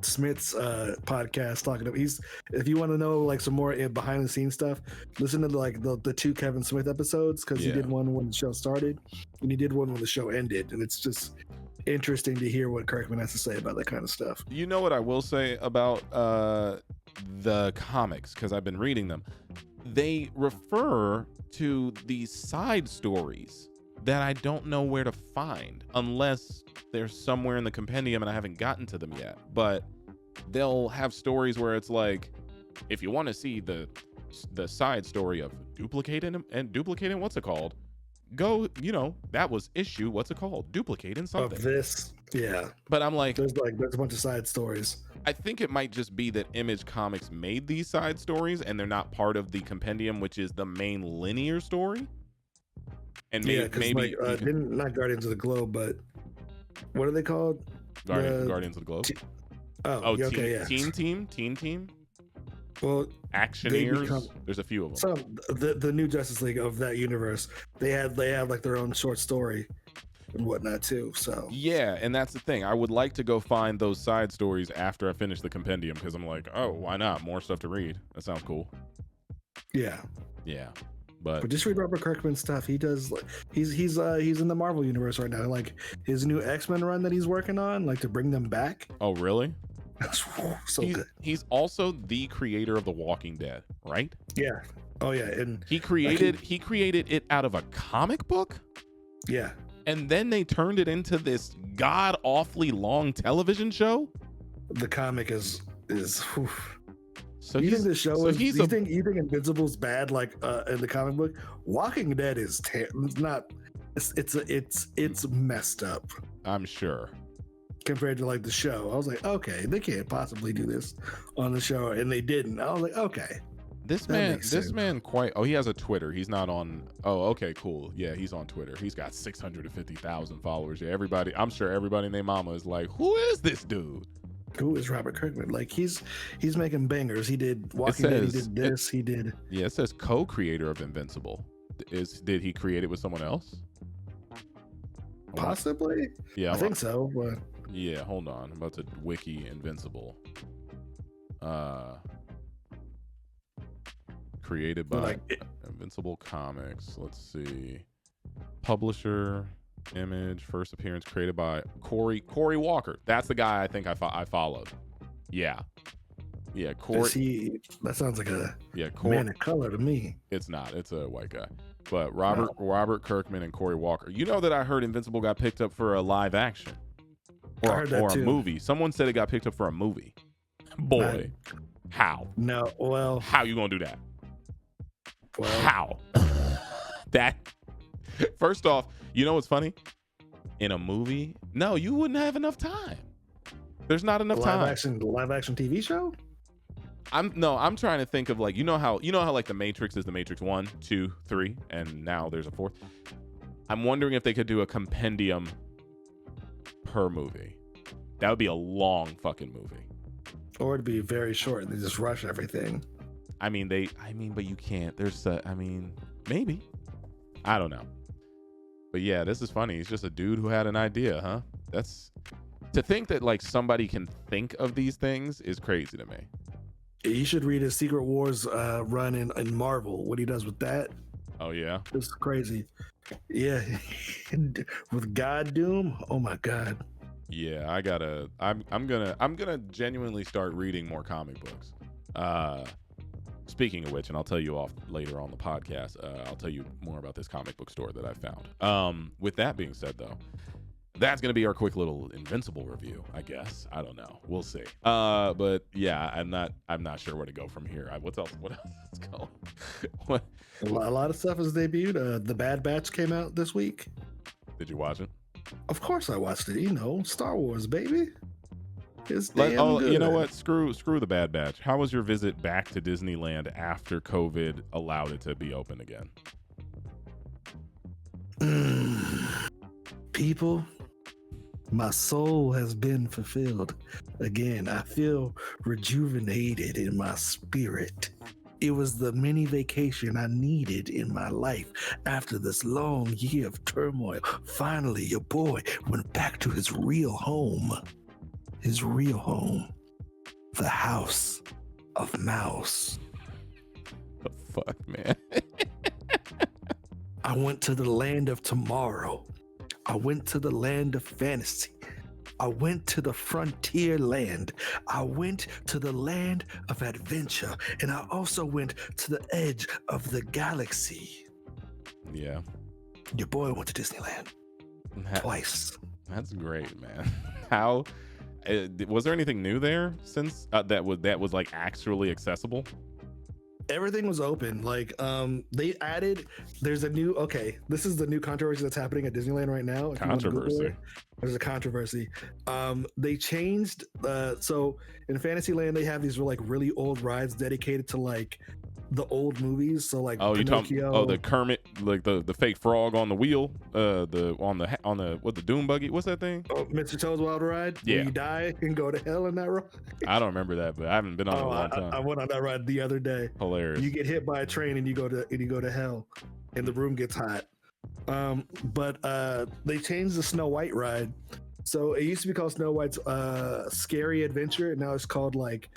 B: Smith's podcast talking to him. If you want to know like some more behind the scenes stuff, listen to like the 2 Kevin Smith episodes because he did one when the show started and he did one when the show ended, and it's just interesting to hear what Kirkman has to say about that kind of stuff.
A: You know what I will say about the comics, because I've been reading them, they refer to these side stories that I don't know where to find unless they're somewhere in the compendium and I haven't gotten to them yet. But they'll have stories where it's like, if you want to see the side story of duplicating what's it called, go, that was issue, what's it called, duplicating something
B: of this. Yeah,
A: but I'm like
B: there's a bunch of side stories.
A: I think it might just be that Image Comics made these side stories and they're not part of the compendium, which is the main linear story. And maybe
B: not Guardians of the Globe, but what are they called?
A: Guardians of the Globe. Teen Team.
B: Well,
A: Actioneers. There's a few of them.
B: The new Justice League of that universe, they had like their own short story and whatnot too. So
A: yeah, and that's the thing. I would like to go find those side stories after I finish the compendium because I'm like, oh, why not? More stuff to read. That sounds cool.
B: Yeah.
A: But
B: just read Robert Kirkman's stuff. He does. He's in the Marvel universe right now. Like his new X-Men run that he's working on, like to bring them back.
A: Oh, really?
B: So good.
A: He's also the creator of The Walking Dead, right?
B: Yeah. Oh yeah. And
A: he created it out of a comic book.
B: Yeah.
A: And then they turned it into this god awfully long television show. The
B: comic is. Whew.
A: So
B: you think the show is? You think Invincible's bad? Like in the comic book, Walking Dead is it's messed up.
A: I'm sure.
B: Compared to like the show, I was like, okay, they can't possibly do this on the show, and they didn't. I was like, okay.
A: This man quite. Oh, he has a Twitter. He's not on. Oh, okay, cool. Yeah, he's on Twitter. He's got 650,000 followers. Yeah, everybody. I'm sure everybody and their mama is like, who is this dude?
B: Who is Robert Kirkman? Like he's making bangers. He did Walking Dead. He did this. He did.
A: Yeah, it says co-creator of Invincible. Did he create it with someone else?
B: Possibly.
A: Yeah,
B: I think so. But
A: Yeah, hold on. I'm about to wiki Invincible. Created by Invincible Comics. Let's see. Publisher, image, first appearance created by Corey Walker. That's the guy I think I followed. Yeah. Yeah, Corey.
B: That sounds like a
A: Corey,
B: man of color to me.
A: It's not. It's a white guy. But Robert Kirkman and Corey Walker. You know that I heard Invincible got picked up for a live action or a movie. Someone said it got picked up for a movie. Boy, how?
B: No, well,
A: how you gonna do that?
B: Well,
A: how? That. First off, you know what's funny? In a movie, no, you wouldn't have enough time. There's not enough time.
B: Live action TV show?
A: I'm trying to think of like you know how like the Matrix is the Matrix 1, 2, 3, and now there's a fourth. I'm wondering if they could do a compendium per movie. That would be a long fucking movie.
B: Or it'd be very short and they just rush everything.
A: But you can't. Maybe. I don't know. But yeah, this is funny. He's just a dude who had an idea, huh? That's to think that like somebody can think of these things is crazy to me.
B: You should read his Secret Wars run in Marvel. What he does with that.
A: Oh yeah,
B: it's crazy. Yeah, with God Doom. Oh my God.
A: Yeah, I'm gonna genuinely start reading more comic books. Speaking of which, and I'll tell you off later on the podcast, I'll tell you more about this comic book store that I found. With that being said, though, that's going to be our quick little Invincible review, I guess. I don't know. We'll see. But yeah, I'm not sure where to go from here. What else is going?
B: A lot of stuff has debuted. The Bad Batch came out this week.
A: Did you watch it?
B: Of course I watched it. You know, Star Wars, baby. It's damn good.
A: You know what? Screw the Bad Batch. How was your visit back to Disneyland after COVID allowed it to be open again?
B: People, my soul has been fulfilled. Again, I feel rejuvenated in my spirit. It was the mini vacation I needed in my life after this long year of turmoil. Finally, your boy went back to his real home. His real home. The House of Mouse.
A: The fuck, man?
B: I went to the land of tomorrow. I went to the land of fantasy. I went to the frontier land. I went to the land of adventure. And I also went to the edge of the galaxy.
A: Yeah.
B: Your boy went to Disneyland. Twice.
A: That's great, man. How was there anything new there since that was like actually accessible?
B: Everything was open. Like they added, this is the new controversy that's happening at Disneyland right now.
A: Controversy.
B: There's a controversy. They changed so in Fantasyland they have these like really old rides dedicated to like the old movies. So like
A: Pinocchio. The Kermit, like the fake frog on the wheel, on the Doom buggy. What's that thing?
B: Oh, Mr. Toad's Wild Ride.
A: Yeah.
B: Where you die and go to hell in that ride.
A: I don't remember that, but I haven't been on it in a long time.
B: I went on that ride the other day.
A: Hilarious.
B: You get hit by a train and you go to hell, and the room gets hot. But they changed the Snow White ride. So it used to be called Snow White's Scary Adventure, and now it's called like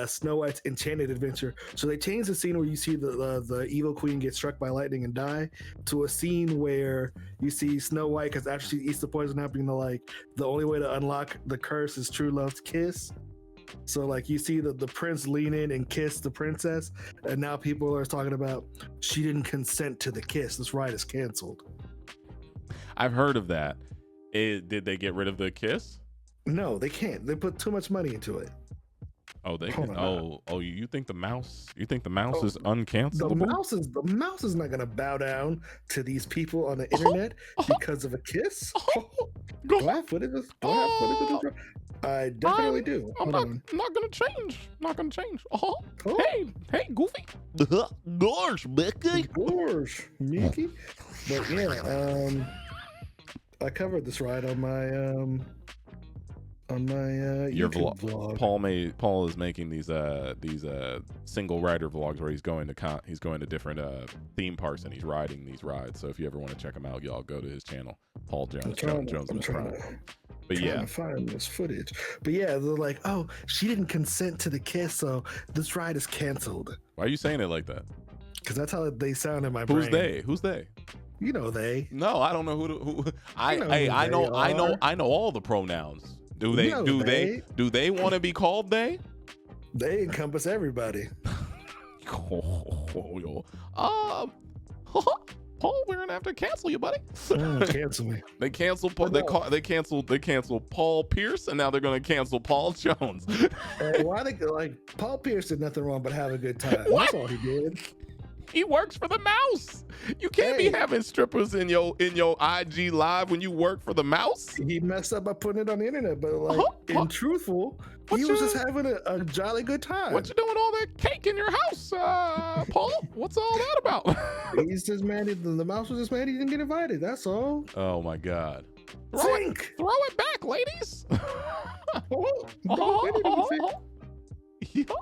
B: Snow White's Enchanted Adventure. So they changed the scene where you see the evil queen get struck by lightning and die to a scene where you see Snow White, because after she eats the poison apple, like the only way to unlock the curse is true love's kiss. So like you see the prince lean in and kiss the princess, and now people are talking about she didn't consent to the kiss. This ride is canceled.
A: I've heard of that. Did they get rid of the kiss?
B: No, they can't. They put too much money into it.
A: Oh, they can. You think the mouse? You think the mouse is uncancelable?
B: The mouse is not gonna bow down to these people on the internet because of a kiss. Do I have footage of this? I definitely do.
A: I'm not gonna change. Not gonna change. Hey, Goofy. Gosh, Mickey.
B: Gosh, Mickey. But yeah, I covered this ride on my your vlog.
A: Paul is making these single rider vlogs where he's going to different theme parks and he's riding these rides. So if you ever want to check him out, y'all go to his channel, Paul Jones. But
B: Trying
A: yeah,
B: to find this footage. But yeah, they're like, oh, she didn't consent to the kiss, so this ride is canceled.
A: why are you saying it like that?
B: Because that's how they sound in my
A: Who's
B: brain.
A: they? Who's they?
B: You know they.
A: No, I don't know who. I
B: You know
A: hey,
B: who
A: I know,
B: they
A: I know,
B: are.
A: I know all the pronouns. Do
B: You
A: they?
B: know
A: Do they want to be called they?
B: They encompass everybody.
A: Paul, we're gonna have to cancel you, buddy.
B: Cancel me.
A: They canceled. They canceled Paul Pierce, and now they're gonna cancel Paul Jones.
B: Why they like Paul Pierce did nothing wrong but have a good time.
A: What?
B: That's all he did.
A: He works for the mouse. You can't be having strippers in your IG live when you work for the mouse.
B: He messed up by putting it on the internet, but like in truthful, he was just having a jolly good time.
A: What you doing all that cake in your house, Paul? What's all that about?
B: He's just mad. The mouse was just mad he didn't get invited. That's all.
A: Oh my God.
B: Throw
A: it back, ladies.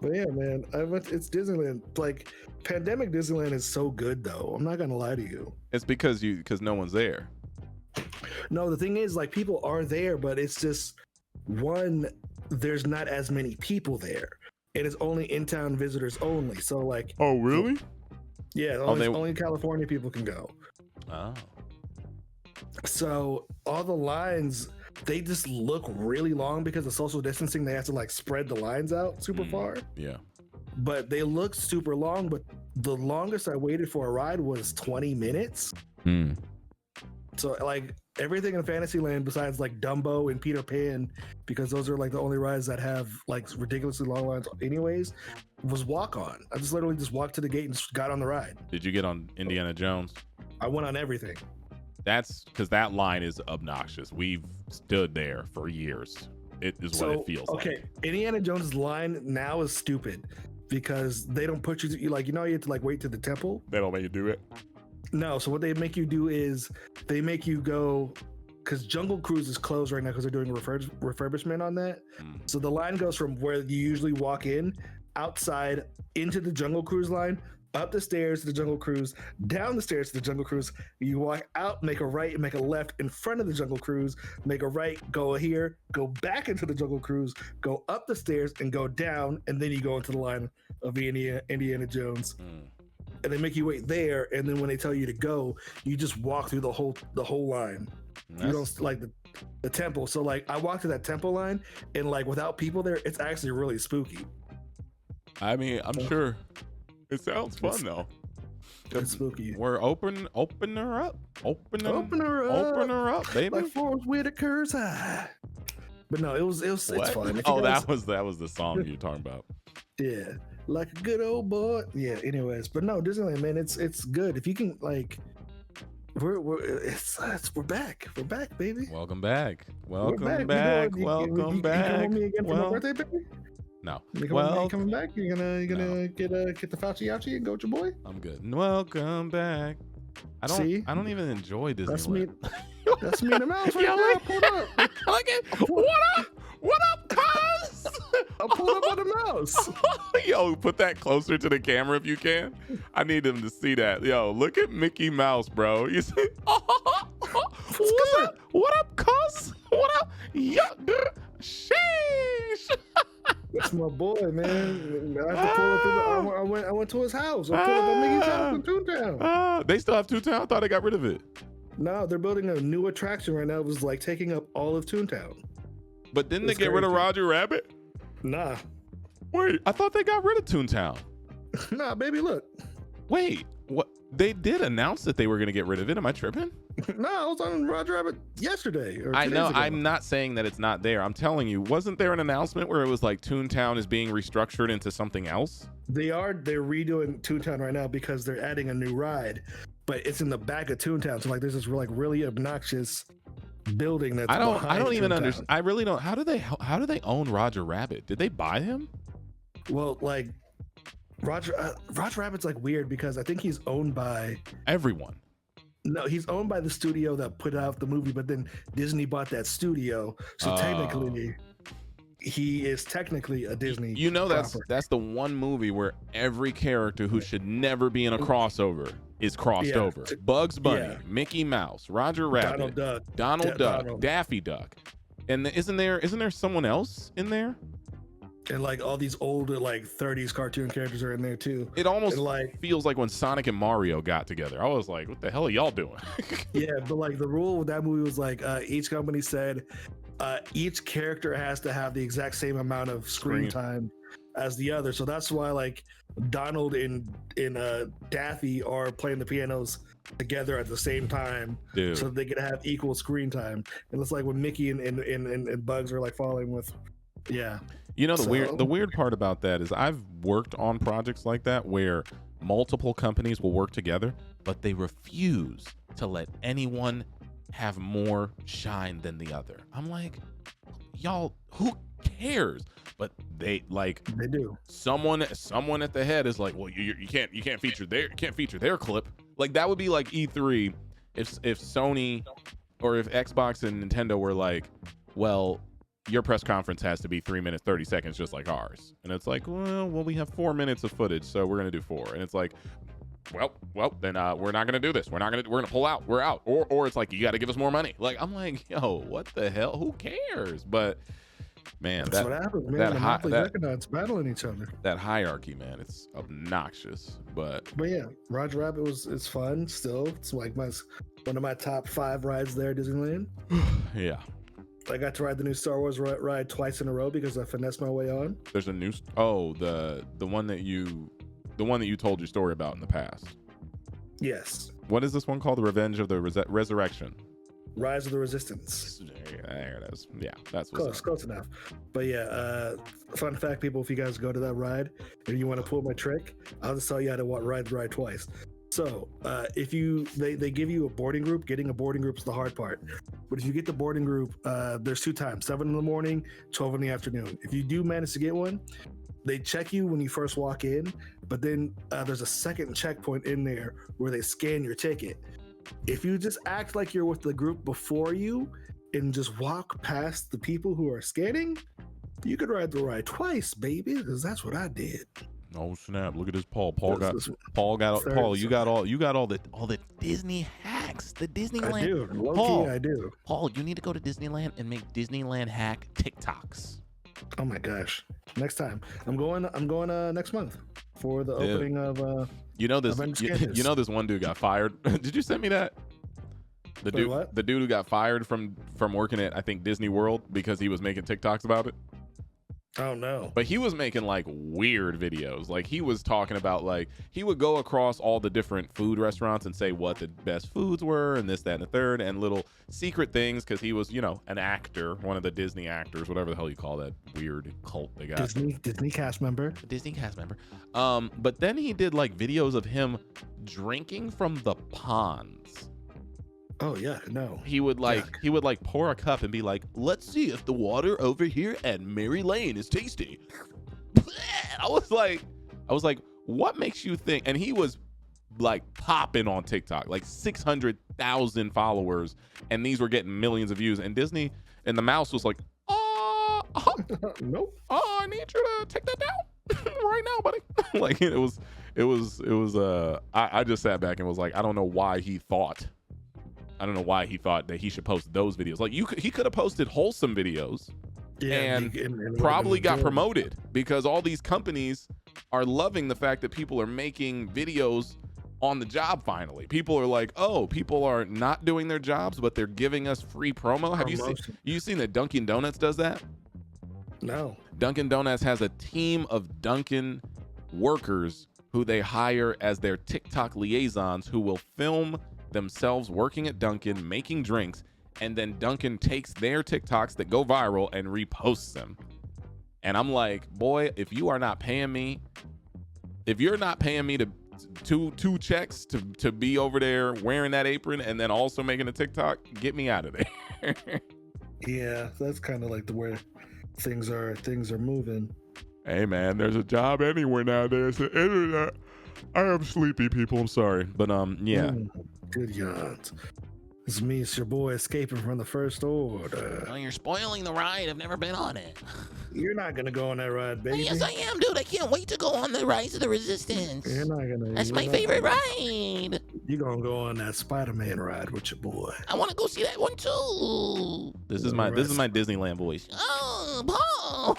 B: But yeah, man, it's Disneyland. Like, pandemic Disneyland is so good, though. I'm not gonna lie to you.
A: It's because no one's there.
B: No, the thing is, like, people are there, but it's just there's not as many people there. It is only in-town visitors only. So, like,
A: oh really?
B: Yeah, only California people can go.
A: Oh.
B: So all the lines, they just look really long because of social distancing. They have to like spread the lines out super far.
A: Yeah.
B: But they look super long. But the longest I waited for a ride was 20 minutes. So like everything in Fantasyland besides like Dumbo and Peter Pan, because those are like the only rides that have like ridiculously long lines anyways, was walk on. I just literally just walked to the gate and just got on the ride.
A: Did you get on Indiana Jones?
B: I went on everything.
A: That's because that line is obnoxious. We've stood there for years. It is what it feels like.
B: Okay, Indiana Jones' line now is stupid because they don't put you you have to like wait to the temple.
A: They don't make you do it.
B: No, so what they make you do is they make you go, because Jungle Cruise is closed right now because they're doing refurbishment on that. So the line goes from where you usually walk in, outside, into the Jungle Cruise line, up the stairs to the Jungle Cruise, down the stairs to the Jungle Cruise. You walk out, make a right, and make a left in front of the Jungle Cruise, make a right, go here, go back into the Jungle Cruise, go up the stairs and go down, and then you go into the line of Indiana Jones. And they make you wait there, and then when they tell you to go, you just walk through the whole line. You don't like the temple. So like I walked to that temple line, and like without people there, it's actually really spooky.
A: I mean, I'm sure it sounds fun though.
B: It's spooky.
A: We're open her up, open her up, baby.
B: Like Forrest Whitaker's eye. But no, it's fun.
A: Oh, that was the song you're talking about.
B: Yeah, like a good old boy. Yeah. Anyways, but no, Disneyland, man, it's good. If you can like, we're back. We're back, baby.
A: Welcome back.
B: Welcome
A: back.
B: You
A: Welcome back.
B: Come home me again for my birthday, baby.
A: No.
B: You coming back? You gonna get the Fauci ouchie and go with your boy?
A: I'm good. Welcome back. I don't even enjoy Disneyland.
B: That's me and the mouse right there. Pulled up.
A: What up, cuz?
B: I pulled up on the mouse.
A: Yo, put that closer to the camera if you can. I need them to see that. Yo, look at Mickey Mouse, bro. You see? What up, cuz? What up? Yo, sheesh.
B: That's my boy, man. I have to pull up I went to his house. I pulled up on Mickey's house in Toontown.
A: They still have Toontown? I thought they got rid of it.
B: No, they're building a new attraction right now. It was like taking up all of Toontown.
A: But didn't they get rid of Roger Rabbit?
B: Nah.
A: Wait, I thought they got rid of Toontown.
B: Nah, baby, look.
A: Wait, what? They did announce that they were going to get rid of it. Am I tripping?
B: No, I was on Roger Rabbit yesterday.
A: I know. I'm not saying that it's not there. I'm telling you, wasn't there an announcement where it was like Toontown is being restructured into something else?
B: They're redoing Toontown right now because they're adding a new ride, but it's in the back of Toontown. So like, there's this like really obnoxious building that's
A: I don't even
B: Toontown.
A: understand. I really don't. How do they own Roger Rabbit? Did they buy him?
B: Well, like Roger Rabbit's like weird because I think he's owned by
A: everyone.
B: No, he's owned by the studio that put out the movie, but then Disney bought that studio. So technically, he is technically a Disney.
A: You know,
B: property.
A: that's the one movie where every character who should never be in a crossover is crossed over. Bugs Bunny, Mickey Mouse, Roger Rabbit, Donald Duck, Daffy Duck. And isn't there someone else in there?
B: And like all these older like 30s cartoon characters are in there too.
A: It almost
B: like
A: feels like when Sonic and Mario got together. I was like, what the hell are y'all doing?
B: Yeah, but like the rule with that movie was like each company said each character has to have the exact same amount of screen time as the other. So that's why like Donald and Daffy are playing the pianos together at the same time.
A: Dude.
B: So they could have equal screen time. And it's like when Mickey and Bugs are like following with
A: You know, the weird part about that is I've worked on projects like that where multiple companies will work together, but they refuse to let anyone have more shine than the other. I'm like, y'all, who cares? But they
B: do.
A: Someone at the head is like, well, you can't feature their clip. Like that would be like E3 if Sony or if Xbox and Nintendo were like, well, your press conference has to be 3 minutes 30 seconds just like ours. And it's like, well we have 4 minutes of footage, so we're gonna do 4. And it's like, well then we're not gonna do this. We're gonna pull out. We're out. Or it's like, you got to give us more money. Like I'm like, yo, what the hell? Who cares? But man,
B: that's what happens, man. That battling each other.
A: That hierarchy, man, it's obnoxious. But
B: yeah, Roger Rabbit it's fun still. It's like one of my top 5 rides there at Disneyland.
A: Yeah.
B: I got to ride the new Star Wars ride twice in a row because I finessed my way on.
A: There's a new the one that you told your story about in the past.
B: Yes.
A: What is this one called? The Revenge of the Resurrection.
B: Rise of the Resistance.
A: There it is. Yeah, that's
B: what's close enough. But yeah, fun fact, people, if you guys go to that ride and you want to pull my trick, I'll just tell you how to ride the ride twice. So if they give you a boarding group, getting a boarding group is the hard part. But if you get the boarding group, there's 2 times, 7 in the morning, 12 in the afternoon. If you do manage to get one, they check you when you first walk in, but then there's a second checkpoint in there where they scan your ticket. If you just act like you're with the group before you and just walk past the people who are scanning, you could ride the ride twice, baby, because that's what I did.
A: Oh snap! Look at this, Paul. Paul, you got all the Disney hacks. The Disneyland.
B: I do. Low-key, I do.
A: Paul, you need to go to Disneyland and make Disneyland hack TikToks.
B: Oh my gosh! Next time, I'm going next month for the opening of.
A: You know this one dude got fired. Did you send me that? The dude who got fired from working at, I think, Disney World because he was making TikToks about it.
B: Oh no.
A: But he was making like weird videos. Like he was talking about, like, he would go across all the different food restaurants and say what the best foods were and this, that, and the third, and little secret things, because he was, an actor, one of the Disney actors, whatever the hell you call that weird cult they got.
B: Disney cast member.
A: Disney cast member. But then he did like videos of him drinking from the ponds.
B: Oh yeah, no.
A: He would pour a cup and be like, "Let's see if the water over here at Mary Lane is tasty." I was like, what makes you think? And he was like popping on TikTok, like 600,000 followers, and these were getting millions of views. And Disney and the mouse was like,
B: nope.
A: I need you to take that down right now, buddy. Like it was. I just sat back and was like, I don't know why he thought that he should post those videos. Like he could have posted wholesome videos, and probably got promoted, because all these companies are loving the fact that people are making videos on the job. Finally, people are like, oh, people are not doing their jobs, but they're giving us free promo. Have you seen that Dunkin' Donuts does that?
B: No.
A: Dunkin' Donuts has a team of Dunkin' workers who they hire as their TikTok liaisons, who will film themselves working at Dunkin' making drinks, and then Dunkin' takes their TikToks that go viral and reposts them. And I'm like, boy, if you're not paying me to two checks to be over there wearing that apron and then also making a TikTok, get me out of there.
B: Yeah, that's kind of like the way things are moving.
A: Hey man, there's a job anywhere nowadays. The internet. I am sleepy, people. I'm sorry, but yeah.
B: Good yawns. It's me, it's your boy, escaping from the First Order.
C: Oh, you're spoiling the ride. I've never been on it.
B: You're not gonna go on that ride, baby.
C: Yes, I am, dude. I can't wait to go on the Rise of the Resistance.
B: You're not gonna.
C: That's my favorite ride.
B: You gonna go on that Spider-Man ride with your boy?
C: I want to go see that one too.
A: This is my Disneyland voice.
C: Oh, Paul.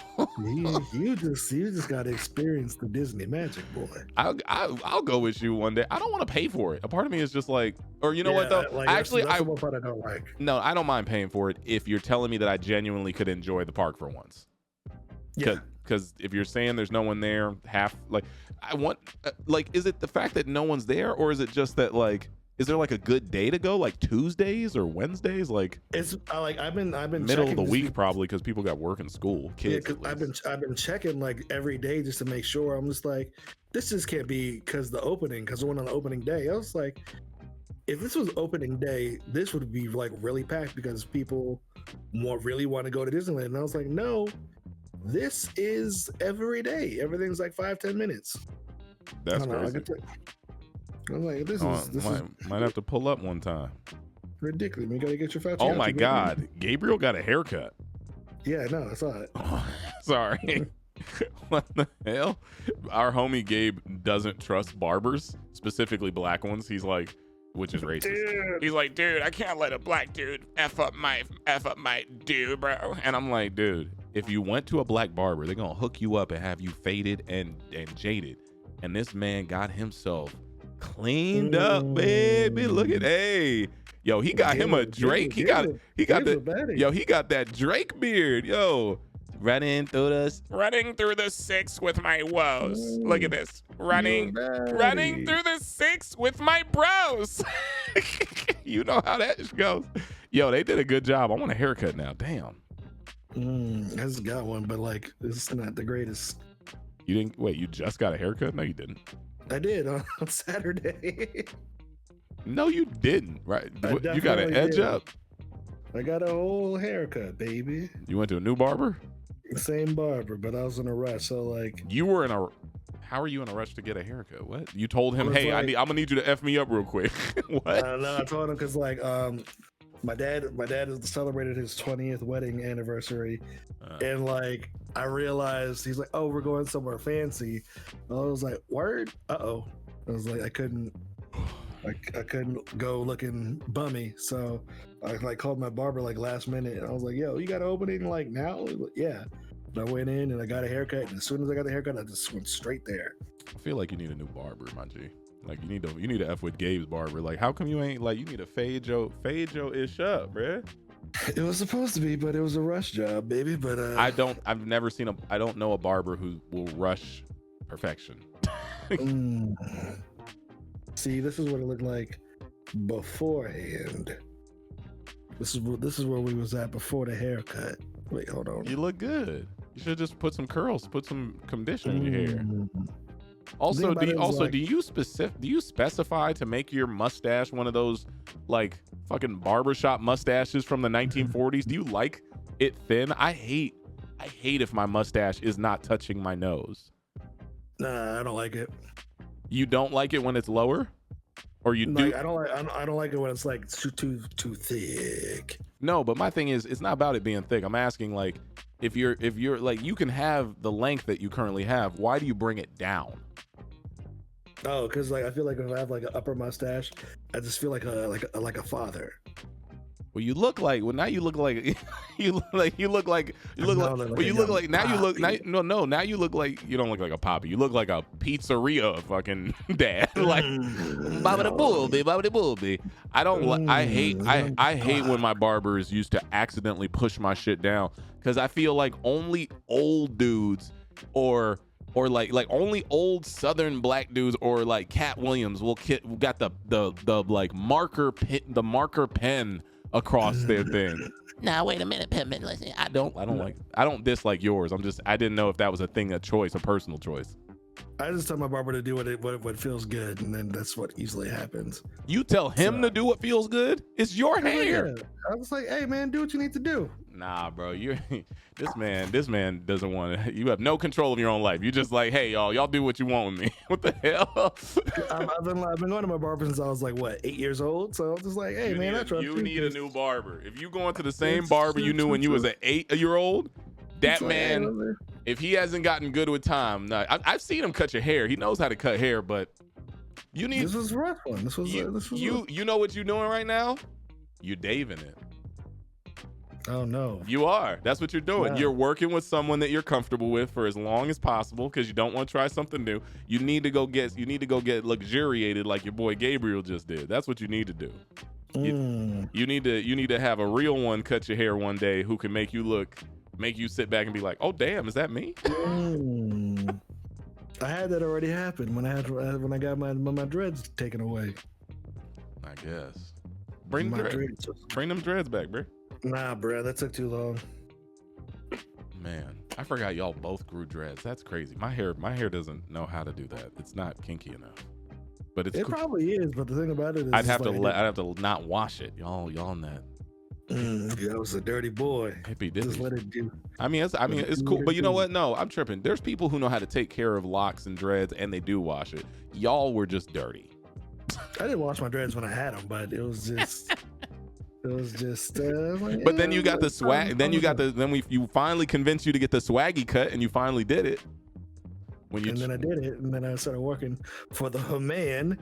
B: You just got to experience the Disney magic, boy.
A: I'll go with you one day. I don't want to pay for it. A part of me is just like, or you know what though?
B: Like,
A: Actually,
B: that's the one part I don't like.
A: No, I don't mind paying for it if you're telling me that I genuinely could enjoy the park for once.
B: Yeah.
A: Because if you're saying there's no one there, I want, is it the fact that no one's there, or is it just that is there a good day to go, like Tuesdays or Wednesdays?
B: It's I've been
A: middle of the week probably because people got work and school. Kids.
B: Yeah, because I've been checking every day just to make sure. I'm just like, this just can't be because the opening, because it went on the opening day. I was like, if this was opening day, this would be really packed because people really want to go to Disneyland. And I was like, no. This is every day. Everything's 5-10 minutes.
A: That's crazy.
B: I'm like, this is
A: might have to pull up one time.
B: Ridiculous. You gotta get your Fauci.
A: Oh my God, Gabriel got a haircut.
B: Yeah, no, I saw it.
A: Sorry. What the hell? Our homie Gabe doesn't trust barbers, specifically black ones. He's like, which is racist.
B: Dude.
A: He's like, dude, I can't let a black dude f up my dude, bro. And I'm like, dude, if you went to a black barber, they're gonna hook you up and have you faded and jaded. And this man got himself cleaned up, baby. Look at yo, he got him a Drake. He got that Drake beard, yo. Running through the six with my woes. Look at this. Running through the six with my bros. You know how that goes. Yo, they did a good job. I want a haircut now. Damn.
B: I just got one, but it's not the greatest.
A: You didn't wait, you just got a haircut? No, you didn't.
B: I did on Saturday.
A: No, you didn't, right? You got an edge up.
B: I got a whole haircut, baby.
A: You went to a new barber?
B: Same barber, but I was in a rush. So
A: you were in a. How are you in a rush to get a haircut? What? You told him, hey, I'm gonna need you to F me up real quick. What?
B: No, I told him because my dad has celebrated his 20th wedding anniversary, and I realized he's like, oh, we're going somewhere fancy. I was like, word? Uh-oh. I was like, I couldn't go looking bummy, so I called my barber last minute, and I was like, yo, you got an opening now? Like, yeah. And I went in and I got a haircut, and as soon as I got the haircut, I just went straight there.
A: I feel like you need a new barber, my G. You need to F with Gabe's barber. How come you ain't you need to fade your ish up, bruh?
B: It was supposed to be, but it was a rush job, baby. But
A: I've never seen I don't know a barber who will rush perfection.
B: See, this is what it looked like beforehand. This is where we was at before the haircut. Wait, hold on.
A: You look good. You should just put some curls, put some conditioner in your hair. Also, do you specify to make your mustache one of those fucking barbershop mustaches from the 1940s? Do you like it thin? I hate if my mustache is not touching my nose.
B: Nah, I don't like it.
A: You don't like it when it's lower, or you do?
B: I don't like it when it's too thick.
A: No, but my thing is, it's not about it being thick. I'm asking if you're you can have the length that you currently have. Why do you bring it down?
B: Oh, because I feel if I have an upper mustache, I just feel like a father.
A: Well, you look like now you look like now you look like you don't look like a poppy. You look like a pizzeria fucking dad. Bobbity-boobie. I hate when my barbers used to accidentally push my shit down, because I feel like only old dudes or only old Southern black dudes or Cat Williams got the marker pen across their thing.
C: Now wait a minute, Pittman. Listen, I
A: don't dislike yours. I didn't know if that was a thing, a personal choice.
B: I just tell my barber to do what feels good, and then that's what easily happens.
A: You tell him to do what feels good? It's your hair.
B: Yeah. I was like, hey man, do what you need to do.
A: Nah, bro, this man doesn't want to. You have no control of your own life. You just hey, y'all do what you want with me. What the hell?
B: I've been going to my barber since I was 8 years old. So I was just like, hey man, I trust you.
A: You need a new barber. If you going to the same barber you knew when you was an 8-year-old, that man, if he hasn't gotten good with time, I've seen him cut your hair. He knows how to cut hair, but You need
B: This was a rough one. This was
A: you know what you're doing right now? You're daving it.
B: Oh no.
A: You are. That's what you're doing.
B: Wow.
A: You're working with someone that you're comfortable with for as long as possible because you don't want to try something new. You need to go get luxuriated like your boy Gabriel just did. That's what you need to do. You need to have a real one cut your hair one day who can make you sit back and be like, oh damn, is that me?
B: I had that already happen when I got my dreads taken away.
A: I guess. Bring them dreads back, bro.
B: Nah, bro, that took too long.
A: Man, I forgot y'all both grew dreads. That's crazy. My hair doesn't know how to do that. It's not kinky enough. But it
B: probably is. But the thing about it is,
A: I'd have to not wash it. Y'all in that.
B: I was a dirty boy.
A: Hippie
B: Just let it do.
A: I mean, it's cool. But you know what? No, I'm tripping. There's people who know how to take care of locks and dreads, and they do wash it. Y'all were just dirty.
B: I didn't wash my dreads when I had them, but it was just. Like,
A: but then you got the swag. You finally convinced you to get the swaggy cut, and you finally did it.
B: Then I did it, and then I started working for the man,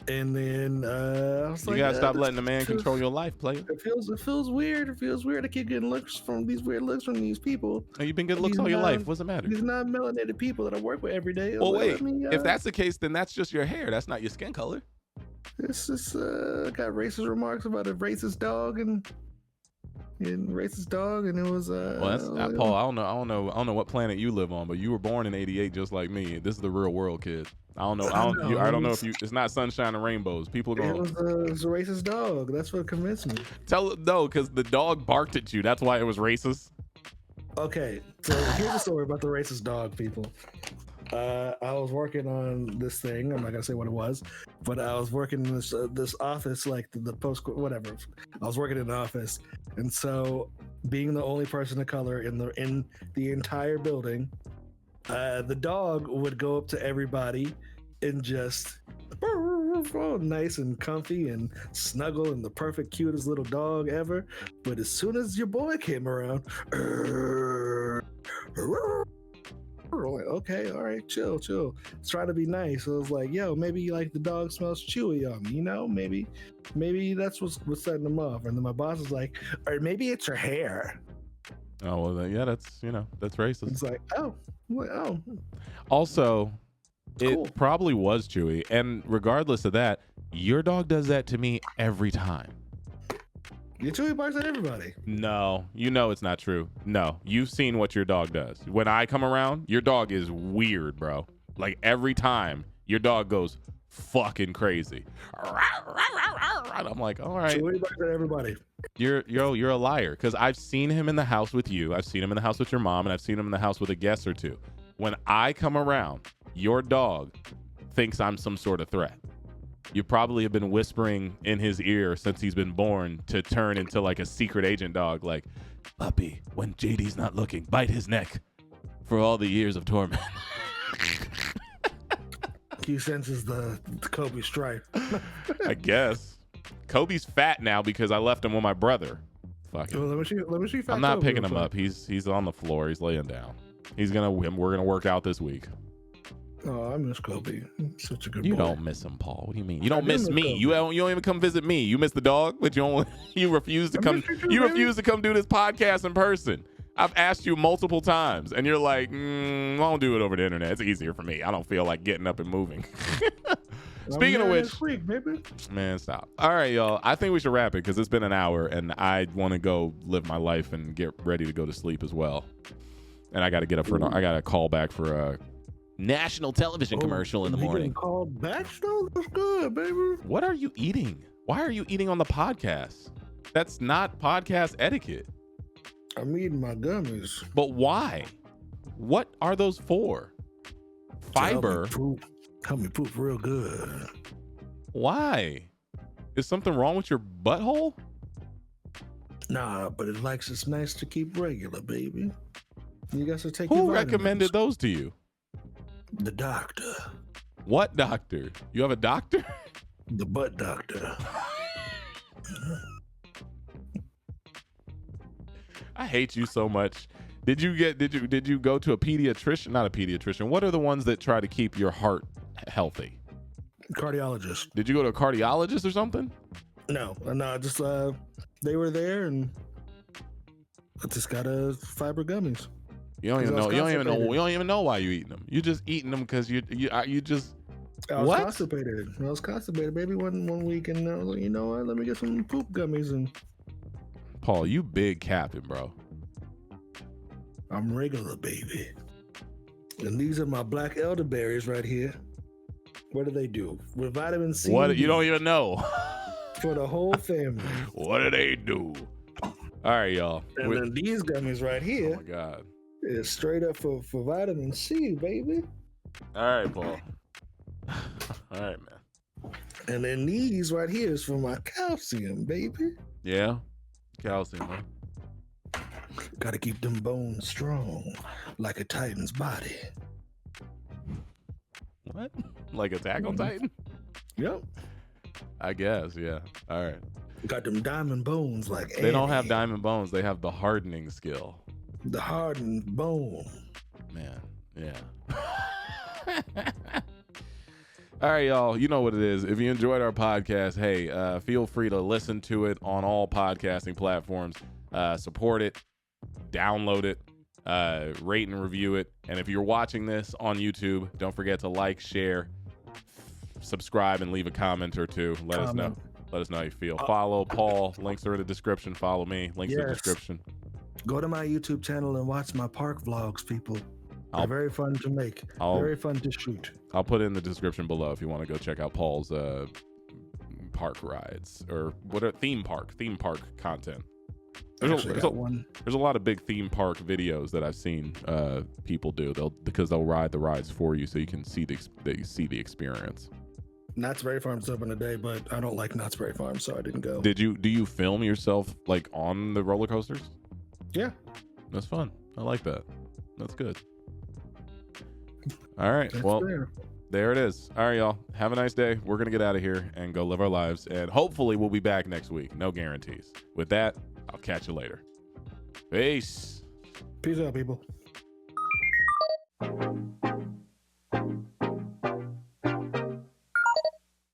B: and then I was like,
A: you gotta stop letting the man control your life, player.
B: It feels weird. It feels weird. I keep getting weird looks from these people.
A: Oh, you've been getting looks all your life. What's the matter?
B: These non-melanated people that I work with every day.
A: Well, wait. If that's the case, then that's just your hair. That's not your skin color.
B: This is got racist remarks about a racist dog and it was
A: well, that's Paul. I don't know what planet you live on, but you were born in '88 just like me. This is the real world, kid. I don't know if it's not sunshine and rainbows. People are going.
B: It was a racist dog. That's what convinced me.
A: Because the dog barked at you. That's why it was racist.
B: Okay, so here's a story about the racist dog, people. I was working on this thing. I'm not gonna say what it was, but I was working in this office, like the post, whatever. I was working in the office, and so being the only person of color in the entire building, the dog would go up to everybody and just nice and comfy and snuggle and the perfect cutest little dog ever. But as soon as your boy came around, like, okay, all right, chill. It's trying to be nice. So I was like, yo, maybe like the dog smells chewy on me, you know? Maybe that's what's setting them off. And then my boss is like, or maybe it's your hair.
A: Oh well, yeah, that's racist.
B: It's like, oh.
A: Also,
B: cool.
A: It probably was chewy, and regardless of that, your dog does that to me every time.
B: Your chewy barks at everybody.
A: No, you know it's not true. No, you've seen what your dog does. When I come around, your dog is weird, bro. Like every time, your dog goes fucking crazy. And I'm like, all right.
B: Chewy barks at everybody.
A: You're a liar, because I've seen him in the house with you. I've seen him in the house with your mom, and I've seen him in the house with a guest or two. When I come around, your dog thinks I'm some sort of threat. You probably have been whispering in his ear since he's been born to turn into like a secret agent dog, like, puppy, when JD's not looking, bite his neck for all the years of torment.
B: He senses the Kobe stripe.
A: I guess. Kobe's fat now because I left him with my brother. Fuck him.
B: Well, let me see
A: I'm not picking him up. He's on the floor. He's laying down. We're gonna work out this week.
B: Oh, I miss Kobe. Such a good
A: boy. You
B: boy.
A: don't miss him, Paul. What do you mean? You don't miss me. You don't even come visit me. You miss the dog, but you refuse to come. You refuse to come do this podcast in person. I've asked you multiple times, and you're like, I won't do it over the internet. It's easier for me. I don't feel like getting up and moving. Speaking of which, man, stop. All right, y'all. I think we should wrap it because it's been an hour, and I want to go live my life and get ready to go to sleep as well. And I got to get up I got to call back for a national television commercial in the morning.
B: Called back still? That's good, baby.
A: What are you eating? Why are you eating on the podcast? That's not podcast etiquette.
B: I'm eating my gummies.
A: But why? What are those for? Fiber.
B: Help me poop real good.
A: Why? Is something wrong with your butthole?
B: Nah, but it likes it's nice to keep regular, baby. You got to take.
A: Who recommended those to you?
B: The doctor.
A: What doctor? You have a doctor?
B: The butt doctor.
A: I hate you so much. Did you go to a pediatrician? Not a pediatrician. What are the ones that try to keep your heart healthy?
B: Cardiologist.
A: Did you go to a cardiologist or something?
B: No, just they were there, and I just got a fiber gummies.
A: You don't even know. You don't even know. You don't even know why you eating them. You just eating them because you just.
B: I was constipated, baby. One week, and I was like, you know what? Let me get some poop gummies. And
A: Paul, you big capping, bro.
B: I'm regular, baby. And these are my black elderberries right here. What do they do? With vitamin C.
A: What? You don't even know.
B: For the whole family.
A: What do they do? All right, y'all.
B: And then these gummies right here.
A: Oh my God.
B: Is straight up for vitamin C, baby.
A: All right, Paul. All right, man.
B: And then these right here is for my calcium, baby.
A: Yeah, calcium, man.
B: Got to keep them bones strong, like a Titan's body.
A: What? Like Attack on Titan?
B: Yep.
A: I guess, yeah. All right.
B: Got them diamond bones like
A: They don't have diamond bones. They have the hardening skill.
B: The hardened bone.
A: Man, yeah. All right, y'all. You know what it is. If you enjoyed our podcast, hey, feel free to listen to it on all podcasting platforms. Support it, download it, rate and review it. And if you're watching this on YouTube, don't forget to like, share, subscribe, and leave a comment or two. Let us know. Let us know how you feel. Follow Paul. Links are in the description. Follow me. Links in the description.
B: Go to my YouTube channel and watch my park vlogs, people. They're very fun to make. Very fun to shoot.
A: I'll put it in the description below if you want to go check out Paul's park rides or theme park content. There's a lot of big theme park videos that I've seen people do. They'll ride the rides for you so you can see the experience.
B: Knott's Berry Farm's open today, but I don't like Knott's Berry Farm, so I didn't go.
A: Do you film yourself like on the roller coasters?
B: Yeah.
A: That's fun. I like that. That's good. All right. There it is. All right, y'all. Have a nice day. We're going to get out of here and go live our lives. And hopefully we'll be back next week. No guarantees. With that, I'll catch you later. Peace.
B: Peace out, people.